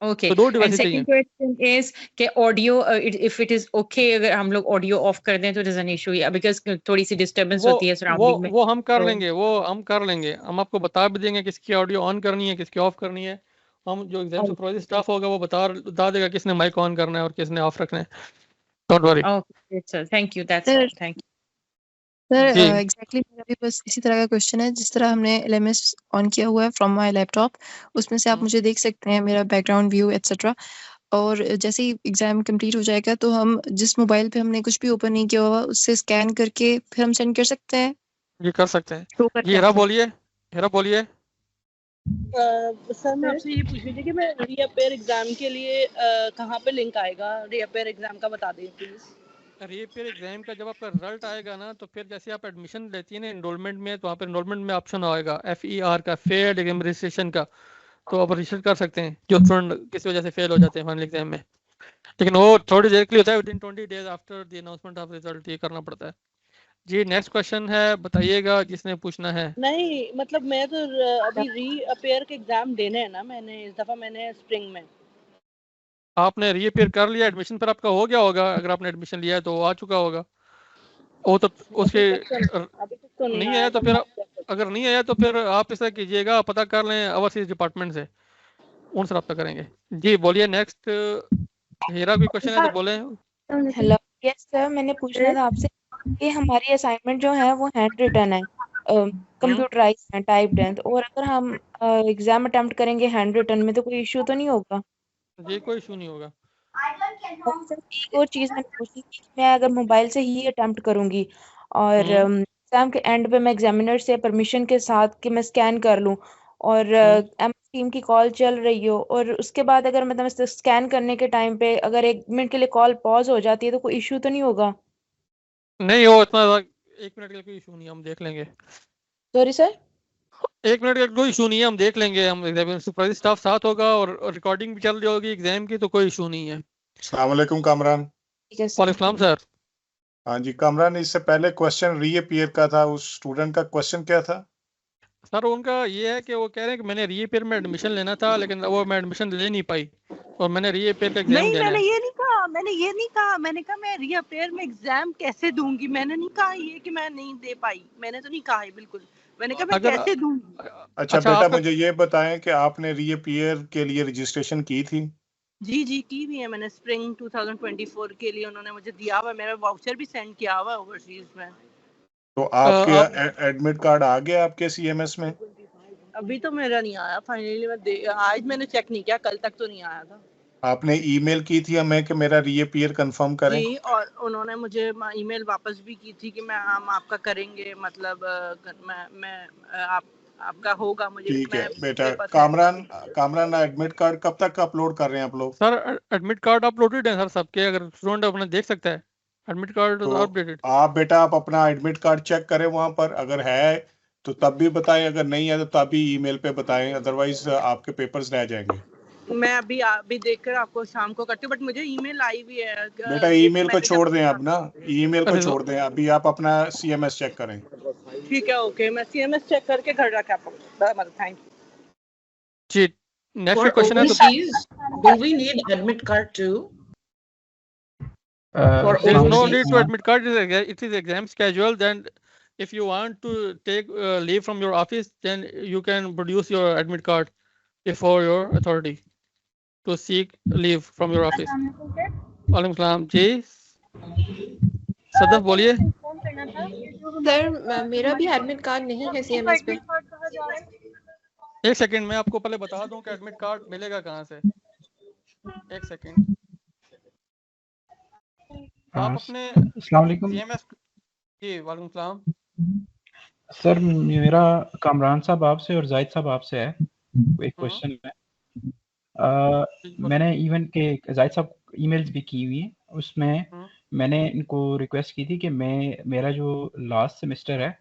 ओके तो 2 एंड डिवाइसेस चाहिए। सेकंड क्वेश्चन इज कि audio if it is okay अगर हम लोग ऑडियो ऑफ कर दें तो it is an issue because थोड़ी सी डिस्टरबेंस होती है सराउंडिंग में। वो हम कर तो लेंगे, वो हम कर लेंगे। हम आपको बता भी देंगे किसकी ऑडियो ऑन करनी है, किसकी ऑफ करनी है। हम जो एग्जाम सुपरवाइजर स्टाफ होगा वो बता देगा किसने माइक ऑन करना है और किसने ऑफ रखना है। Don't worry. Okay sir, thank you, that's all, thank you sir ji exactly मेरा भी बस इसी तरह का क्वेश्चन है। जिस तरह हमने LMS ऑन किया हुआ है फ्रॉम माय लैपटॉप, उसमें से आप मुझे देख सकते हैं मेरा बैकग्राउंड व्यू एटसेट्रा। और जैसे ही एग्जाम कंप्लीट हो जाएगा तो हम जिस मोबाइल पे हमने कुछ भी ओपन नहीं किया हुआ उससे स्कैन करके फिर हम सेंड कर सकते हैं। ये कर सकते हैं। शो करके जी हेरा आपको बोलिए, हेरा बोलिए। सर मैं आपसे ये पूछ रही थी कि मैं रीअपेयर एग्जाम के लिए कहाँ पे लिंक आएगा? रीअपेयर एग्जाम का बता दें प्लीज। रीअपेयर एग्जाम का जब आपका रिजल्ट आएगा ना तो फिर जैसे आप एडमिशन लेती है ना एनरोलमेंट में, तो वहाँ पर एनरोलमेंट में ऑप्शन आएगा FER का, फेयर एग्जाम रजिस्ट्रेशन का, तो आप रजिस्टर कर सकते हैं जो स्टूडेंट किसी वजह से फेल हो जाते हैं फाइनल एग्जाम में। लेकिन वो थोड़ी देर के लिए होता है, within 20 days after the announcement of result ये करना पड़ता है। जी नेक्स्ट क्वेश्चन है, बताइएगा जिसने पूछना है। नहीं मतलब मैं तो अभी रीअपेयर के एग्जाम देने हैं ना, मैंने इस दफा मैंने स्प्रिंग में। आपने रीअपेयर कर लिया, एडमिशन पर आपका हो गया होगा, अगर आपने एडमिशन लिया है तो आ चुका होगा वो तो उसके अभी तक तो नहीं नहीं आया आया तो फिर अगर नहीं आया तो फिर आप इस तरह कीजिएगा, पता कर लें ओवरसीज डिपार्टमेंट से, उनसे रब्ता करेंगे। जी बोलिए नेक्स्ट। हीरा कोई क्वेश्चन है तो बोले। हेलो यस सर, मैंने पूछना था आपसे कि हमारी असाइनमेंट जो है वो हैंड रिटन है, कंप्यूटराइज है, टाइप्ड है, और अगर हम एग्जाम अटेम्प्ट करेंगे हैंड रिटन में तो कोई इश्यू तो नहीं होगा? जी कोई इशू नहीं होगा। सर एक और चीज मैंने पूछी थी कि मैं अगर मोबाइल से ही अटेम्प्ट करूंगी और एग्जाम के एंड पे मैं एग्जामिनर से परमिशन के साथ कि मैं स्कैन कर लूं और MS टीम की कॉल चल रही हो और उसके बाद अगर मतलब स्कैन करने के टाइम पे अगर 1 मिनट के लिए कॉल पॉज हो जाती है तो कोई इश्यू तो नहीं होगा? नहीं हो इतना 1 मिनट का कोई इशू नहीं, हम देख लेंगे। Sorry sir? 1 मिनट का कोई इशू नहीं है, हम देख लेंगे। हम एग्जामिनर सुपरवाइजर स्टाफ साथ होगा और रिकॉर्डिंग भी चल रही होगी एग्जाम की, तो कोई इशू नहीं है। अस्सलाम वालेकुम कामरान। ठीक है सर। वालेकुम सर। हाँ जी कामरान, इससे पहले क्वेश्चन रीअपीयर का था, उस स्टूडेंट का क्वेश्चन क्या था? सर उनका ये है कि वो कह रहे हैं कि मैंने रीअपीयर में एडमिशन लेना था, लेकिन वो मैं एडमिशन ले नहीं पाई और मैंने रीअपीयर का एग्जाम नहीं, देना मैंने है। ये नहीं कहा, मैंने कहा मैं रीअपेयर में एग्जाम कैसे दूंगी। मैंने नहीं कहा ये कि मैं नहीं दे पाई, मैंने तो नहीं कहा है बिल्कुल। मैंने कहा मैं अगर कैसे दूंगी। अच्छा बेटा, मुझे ये बताएं कि आपने रीअपीयर के लिए रजिस्ट्रेशन की थी? जी की भी है मैंने। स्प्रिंग 2024 के लिए उन्होंने मुझे दिया हुआ, मेरा वाउचर भी सेंड किया हुआ ओवरसीज में। तो आपके एडमिट कार्ड आ गया आपके सीएमएस में? अभी तो मेरा नहीं आया फाइनली। आज मैंने चेक नहीं किया, कल तक तो नहीं आया था। आपने ईमेल की थी हमें कि मेरा रीअपीयर कंफर्म करें? जी, और उन्होंने मुझे ईमेल वापस भी की थी कि हम आपका करेंगे, मतलब मैं आपका होगा। मुझे ठीक है बेटा। कामरान एडमिट कार्ड कब तक अपलोड कर रहे हैं आप लोग? सर एडमिट कार्ड अपलोडेड है सर सबके, अगर स्टूडेंट अपना देख सकता है एडमिट कार्ड तो अपडेटेड। आप अपना एडमिट कार्ड चेक करें वहां पर, अगर है तो तब भी बताएं, अगर नहीं है तो तब भी ईमेल पे बताएं, अदरवाइज आपके पेपर्स रह जाएंगे। मैं अभी देखकर आपको शाम को करती हूँ, बट मुझे ईमेल आई हुई है। बेटा ईमेल को छोड़ दें अब ना, ईमेल को छोड़ दें, अभी आप अपना सीएमएस चेक करें। ठीक है, ओके, मैं सीएमएस चेक करके घर रखा आपको। थैंक यू जी। नेक्स्ट क्वेश्चन है तो do we need admit card too? There is no need to admit card. It is exam schedule. Then, if you want to take leave from your office, then you can produce your admit card before your authority to seek leave from your office. वालेकुम सलाम जी। सदफ बोलिए। Sir मेरा भी admit card नहीं है CMS पे। एक second, मैं आपको पहले बता दूं कि एडमिट कार्ड मिलेगा कहाँ से। एक सेकंड, आप अपने अस्सलाम वालेकुम। सीएमएस जी। वालेकुम सलाम। सर मेरा कामरान साहब आपसे और जाहिद साहब आपसे है एक क्वेश्चन है। मैंने इवन के जाहिद साहब ईमेल्स भी की हुई है, उसमें मैंने इनको रिक्वेस्ट की थी कि मेरा जो लास्ट सेमेस्टर है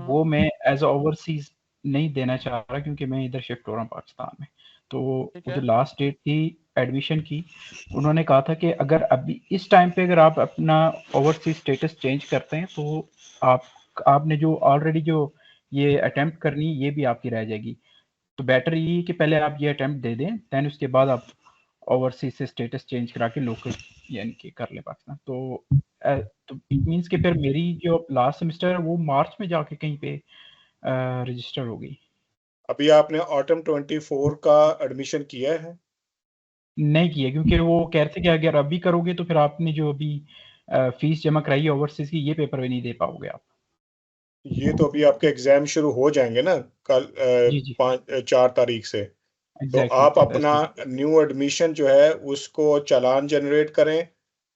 वो मैं एज ओवरसीज नहीं देना चाह रहा, क्योंकि मैं इधर शिफ्ट हो रहा हूँ पाकिस्तान में। तो जो लास्ट डेट थी एडमिशन की, उन्होंने कहा था कि अगर अभी इस टाइम पे अगर आप अपना ओवरसीज स्टेटस चेंज करते हैं तो आपने जो ऑलरेडी जो ये अटेम्प्ट करनी ये भी आपकी रह जाएगी। तो बेटर ये कि पहले आप ये अटेम्प्ट दे दें, दैन उसके बाद आप ओवरसीज से स्टेटस चेंज करा के लोकल यानी कि कर लें पाकिस्तान। तो इट मींस कि फिर मेरी जो लास्ट सेमेस्टर है वो मार्च में जाके कहीं पे रजिस्टर हो गई। अभी आपने ऑटम 24 का एडमिशन किया है? नहीं किया, क्योंकि वो कह रहे थे कि अगर अभी करोगे तो फिर आपने जो अभी फीस जमा कराई है ओवरसीज की, ये पेपर भी नहीं दे पाओगे आप। ये तो अभी आपके एग्जाम शुरू हो जाएंगे ना कल 4 तारीख से। तो आप अपना न्यू एडमिशन जो है उसको चालान जनरेट करें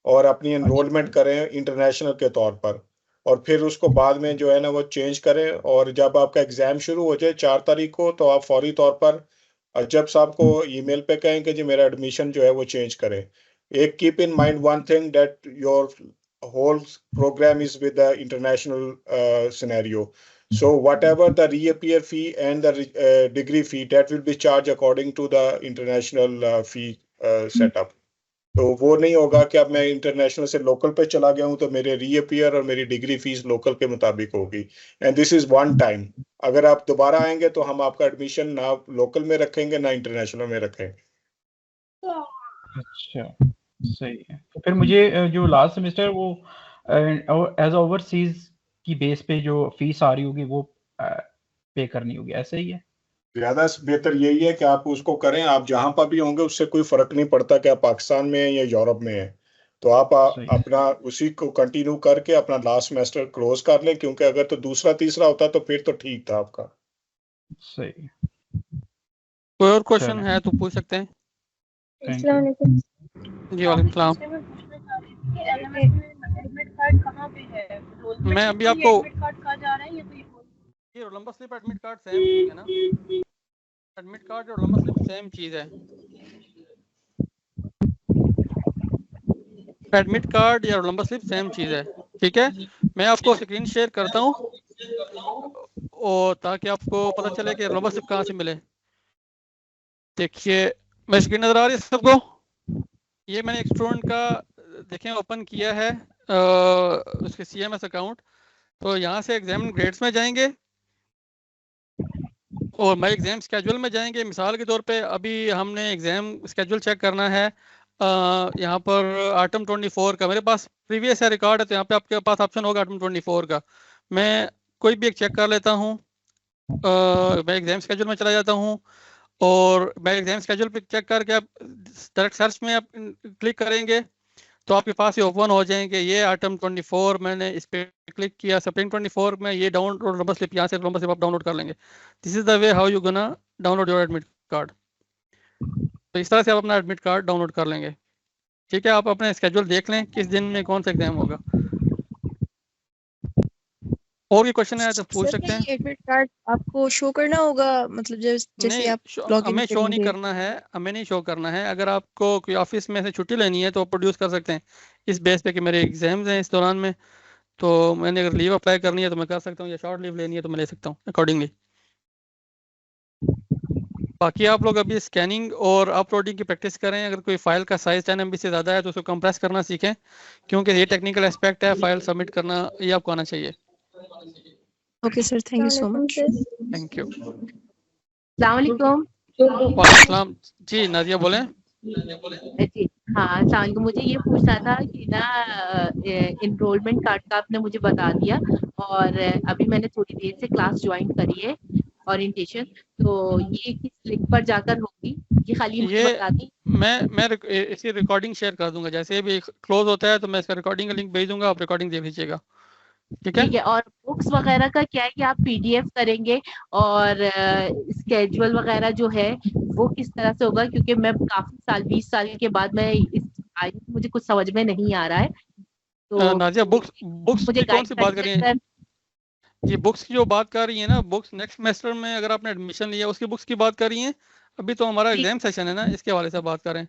और अपनी एनरोलमेंट करें इंटरनेशनल के तौर पर, और फिर उसको बाद में जो है ना वो चेंज करें। और जब आपका एग्जाम शुरू हो जाए 4 तारीख को, तो आप फौरी तौर पर जज साहब को ईमेल पे कहें कि जी मेरा एडमिशन जो है वो चेंज करें। एक keep in mind one thing that your whole program is with the international scenario. So whatever the reappear fee and the degree fee, that will be charged according to the international fee setup. तो वो नहीं होगा कि अब मैं international से local पे चला गया हूँ तो मेरे रीअपीयर और मेरी डिग्री फीस लोकल के मुताबिक होगी। And this is one time. अगर आप दोबारा आएंगे तो हम आपका एडमिशन ना लोकल में रखेंगे ना इंटरनेशनल में रखेंगे। अच्छा सही है। तो फिर मुझे जो लास्ट सेमेस्टर वो एज ओवरसीज की बेस पे जो फीस आ रही होगी वो पे करनी होगी, ऐसा ही है? ज्यादा बेहतर यही है कि आप उसको करें। आप जहां पर भी होंगे उससे कोई फर्क नहीं पड़ता कि आप पाकिस्तान में हैं या यूरोप में हैं, तो आप अपना उसी को कंटिन्यू करके अपना लास्ट सेमेस्टर क्लोज कर लें, क्योंकि अगर तो दूसरा तीसरा होता तो फिर तो ठीक था आपका। सही। कोई और क्वेश्चन है तो पूछ सकते हैं। अस्सलाम वालेकुम जी। वालेकुम सलाम। एडमिट कार्ड कहाँ पे है? मैं अभी आपको एडमिट कार्ड कहाँ जा रहा है? ये roll number slip admit card same है ना? एडमिट कार्ड और रोल नंबर स्लिप सेम चीज है। एडमिट कार्ड या रोल नंबर स्लिप सेम चीज है, ठीक है। मैं आपको स्क्रीन शेयर करता हूँ और ताकि आपको पता चले कि रोल नंबर स्लिप कहाँ से मिले। देखिए मैं स्क्रीन नजर आ रही है सबको? ये मैंने एक स्टूडेंट का देखें ओपन किया है उसके CMS अकाउंट, तो यहाँ से एग्जाम ग्रेड्स में जाएंगे और माई एग्जाम स्केड्यूल में जाएंगे। मिसाल के तौर पे अभी हमने एग्जाम स्केड्यूल चेक करना है यहाँ पर आटम 24 का, मेरे पास प्रीवियस है रिकॉर्ड है, तो यहाँ पे आपके पास ऑप्शन होगा आटम 24 का। मैं कोई भी एक चेक कर लेता हूँ, मैं एग्जाम स्केड्यूल में चला जाता हूँ और मैं एग्जाम स्केड्यूल पे चेक करके आप डायरेक्ट सर्च में आप क्लिक करेंगे तो आपके पास ये ओपन हो जाएंगे। ये आटम 24 मैंने इस पे क्लिक किया, स्प्रिंग 24 में ये डाउनलोड नंबर स्लिप, यहाँ से नंबर स्लिप आप डाउनलोड कर लेंगे। This is the way how you gonna download your admit card. तो इस तरह से आप अपना एडमिट कार्ड डाउनलोड कर लेंगे। ठीक है, आप अपने स्केड्यूल देख लें किस दिन में कौन सा एग्जाम होगा। और भी क्वेश्चन है तो पूछ सकते हैं। एडमिट कार्ड आपको शो करना होगा, मतलब जैसे आप लॉगिन हमें शो नहीं करना है, हमें नहीं शो करना है। अगर आपको कोई ऑफिस में से छुट्टी लेनी है तो आप प्रोड्यूस कर सकते हैं इस बेस पे कि मेरे एग्जाम्स हैं इस दौरान में, तो मैंने अगर लीव अप्लाई करनी है तो मैं कर सकता हूँ, या शॉर्ट लीव लेनी है तो मैं ले सकता हूँ अकॉर्डिंगली। बाकी आप लोग अभी स्कैनिंग और अपलोडिंग की प्रैक्टिस करें। अगर कोई फाइल का साइज 10 MB से ज़्यादा है तो उसको कंप्रेस करना सीखें, क्योंकि ये टेक्निकल एस्पेक्ट है, फाइल सबमिट करना ये आपको आना चाहिए। Okay sir, thank you so much. Thank you. अस्सलाम वालेकुम। वालेकुम जी, नादिया बोलें। जी हाँ, अस्सलाम वालेकुम। मुझे ये पूछना था कि ना इनरोलमेंट कार्ड का आपने मुझे बता दिया और अभी मैंने थोड़ी देर से क्लास ज्वाइन करी है ओरिएंटेशन, तो ये किस लिंक पर जाकर होगी ये खाली मुझे बता दी। मैं इसकी रिकॉर्डिंग शेयर कर दूंगा, जैसे भी क्लोज होता है तो मैं इसका रिकॉर्डिंग का लिंक भेज दूंगा, आप रिकॉर्डिंग देख लीजिएगा। ठीक है। और बुक्स वगैरह का क्या है कि आप PDF करेंगे और स्केड्यूल वगैरह जो है वो किस तरह से होगा, क्योंकि मैं काफी साल 20 साल के बाद मैं आई, मुझे कुछ समझ में नहीं आ रहा है। तो नाजिया बुक्स की कौन सी बात कर रही हैं जी? बुक्स की जो बात कर रही है ना, बुक्स नेक्स्ट सेमेस्टर में अगर आपने एडमिशन लिया उसकी बुक्स की बात कर रही हैं। अभी तो हमारा एग्जाम सेशन है ना, इसके हवाले से बात करें।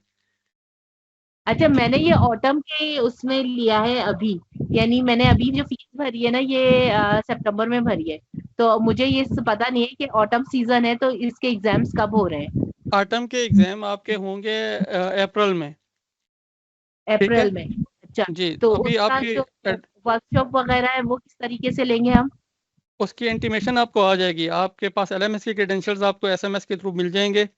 अच्छा, मैंने ये ऑटम के उसमें लिया है अभी, यानी मैंने अभी जो फीस भरी है ना ये सितंबर में भरी है, तो मुझे ये पता नहीं है कि ऑटम सीजन है तो इसके एग्जाम्स कब हो रहे हैं। ऑटम के एग्जाम आपके होंगे अप्रैल में। अप्रैल में? अच्छा जी। तो अभी आपकी वर्कशॉप वगैरह है वो किस तरीके से लेंगे हम? उसकी इंटीमेशन आपको आ जाएगी, आपके पास LMS की क्रेडेंशियल्स आपको SMS के थ्रू मिल जाएंगे,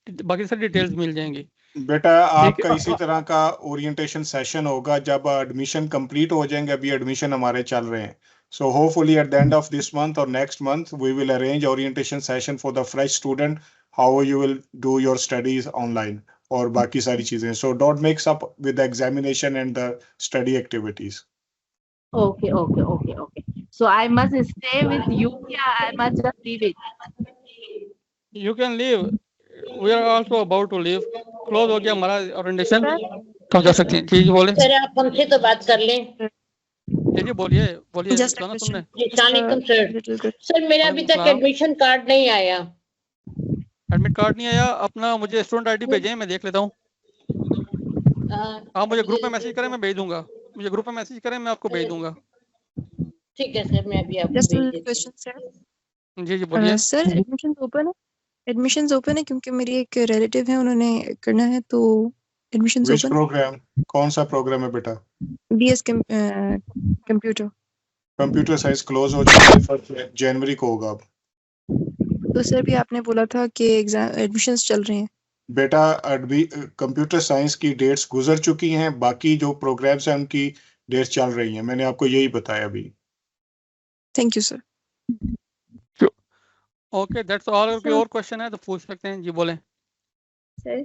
बाकी सारी डिटेल्स मिल जाएंगी। बेटा आपका इसी तरह का ओरिएंटेशन सेशन होगा जब एडमिशन कंप्लीट हो जाएंगे। अभी एडमिशन हमारे चल रहे हैं, so hopefully at the end of this month और next month we will arrange orientation session for the fresh student, how you will do your studies online और बाकी सारी चीजें। So don't mix up with the examination and the study activities. Okay. So I must stay with you or I must just leave it? You can leave. We are also about to leave. Close हो गया हमारा orientation, तो जा सकते हैं। जी बोले sir, आप हमसे तो बात कर लें। जी बोलिए सुना तुमने। सर मेरा अभी तक एडमिशन कार्ड नहीं आया। एडमिट कार्ड नहीं आया? अपना मुझे स्टूडेंट ID भेजें, मैं देख लेता हूँ। आप मुझे ग्रुप में मैसेज करें, मैं भेज दूंगा। मुझे ग्रुप में मैसेज करें, मैं आपको भेज दूंगा। ठीक है सर, मैं अभी आपको भेज देती हूं। जी बोलिए। सर एडमिशंस ओपन है क्योंकि मेरी एक रिलेटिव है, उन्होंने करना है, तो एडमिशंस ओपन। प्रोग्राम कौन सा प्रोग्राम है बेटा? BS कंप्यूटर साइंस क्लोज हो जाएगा 1 जनवरी को होगा। अब तो सर भी आपने बोला था कि एग्जाम एडमिशंस चल रहे हैं। बेटा अभी कंप्यूटर साइंस की डेट्स गुजर चुकी हैं, बाकी जो प्रोग्राम्स हैं उनकी डेट्स चल रही हैं। मैंने आपको यही बताया अभी। Thank you sir. Okay, that's all. अगर कोई और क्वेश्चन है तो पूछ सकते हैं। जी बोलें। सर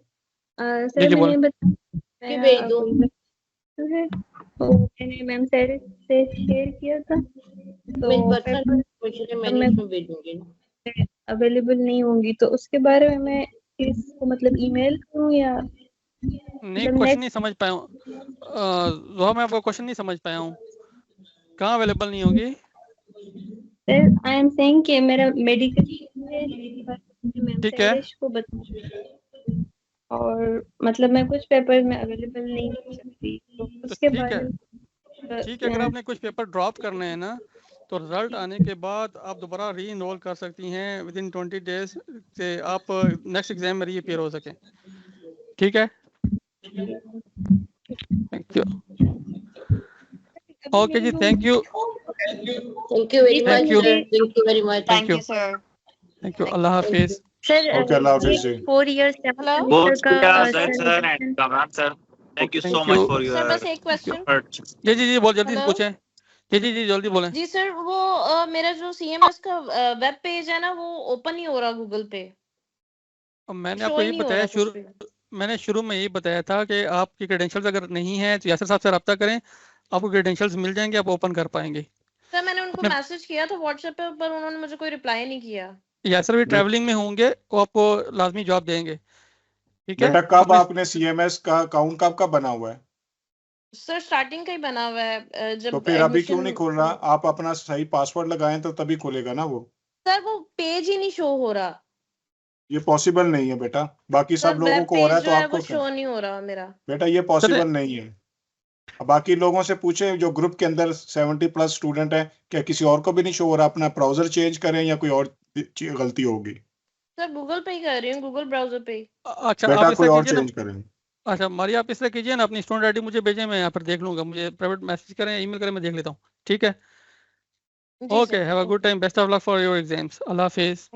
मैंने मैम सर से शेयर किया था, तो अवेलेबल नहीं होंगी, तो उसके बारे में मैं इसको मतलब ईमेल करूं या नहीं? क्वेश्चन नहीं समझ पाया हूँ जोहा, मैं आपका क्वेश्चन नहीं समझ पाया हूँ। कहाँ अवेलेबल नहीं होगी? सर आई एम सेइंग कि मेरा मेडिकल ठीक है को और मतलब मैं कुछ पेपर में अवेलेबल नहीं हो सकती, तो उसके बारे में। ठीक है, अगर आपने कुछ पेपर ड्रॉप करने हैं ना, तो रिजल्ट आने के बाद आप दोबारा री इनरोल कर सकती हैं विदिन 20 डेज से, आप नेक्स्ट एग्जाम में री अपीयर हो सकें। ठीक है, थैंक यू। ओके जी, thank you Thank you very much, thank you sir. Thank you very much. Thank you thank you, अल्लाह हाफिज। सर ओके, अल्लाह हाफिज जी। 4 इयर्स हेलो बहुत का शुक्रिया sir Zaid sir and Kamran sir, thank you so thank much you for sir, बस your एक क्वेश्चन। एफर्ट। जी बहुत जल्दी से हेलो पूछें। जी जल्दी बोलें। जी सर, वो मेरा जो CMS का वेब पेज है ना, वो ओपन नहीं हो रहा गूगल पे, मैंने शो आपको ही ये नहीं हो बताया रहा कुछ भी। मैंने शुरू में यही बताया था कि आपकी क्रेडेंशियल्स अगर नहीं है तो यासर साहब से रब्ता करें, आपको क्रेडेंशियल्स मिल जाएंगे, आप ओपन कर पाएंगे। सर मैंने उनको मैं मैसेज किया था व्हाट्सएप पे, पर उन्होंने मुझे कोई रिप्लाई नहीं किया। यासर भी ट्रैवलिंग में होंगे, वो आपको लाजमी जवाब देंगे। ठीक है, बेटा कब अपने आपने CMS का अकाउंट कब बना हुआ है? सर स्टार्टिंग का ही बना हुआ है, तो जब फिर अभी क्यों एडमिशन। नहीं खुल रहा? आप अपना सही पासवर्ड लगाएं तो तभी खुलेगा ना वो। सर वो पेज ही नहीं शो हो रहा। ये पॉसिबल नहीं है बेटा, बाकी सर सब लोगों वेब को हो रहा पेज है तो जो है आपको वो क्या? शो नहीं हो रहा मेरा। बेटा ये पॉसिबल नहीं है। अब बाकी लोगों से पूछे जो ग्रुप के अंदर 70+ स्टूडेंट हैं, क्या किसी और को भी नहीं शो हो रहा? अपना ब्राउजर चेंज करें या कोई और गलती होगी? सर गूगल पे ही कर रही हूँ, गूगल ब्राउजर पे ही। अच्छा बेटा आप इस कोई तरह और कीजिए ना। चेंज करें। अच्छा मारिया, आप इस तरह कीजिए ना, अपनी स्टूडेंट आईडी मुझे भेजें, मैं यहाँ पर देख लूंगा, मुझे प्राइवेट मैसेज करें, ईमेल करें, मैं देख लेता हूँ। ठीक है, जी okay, sir. Have a good time, best of luck for your exams, Allah Hafiz.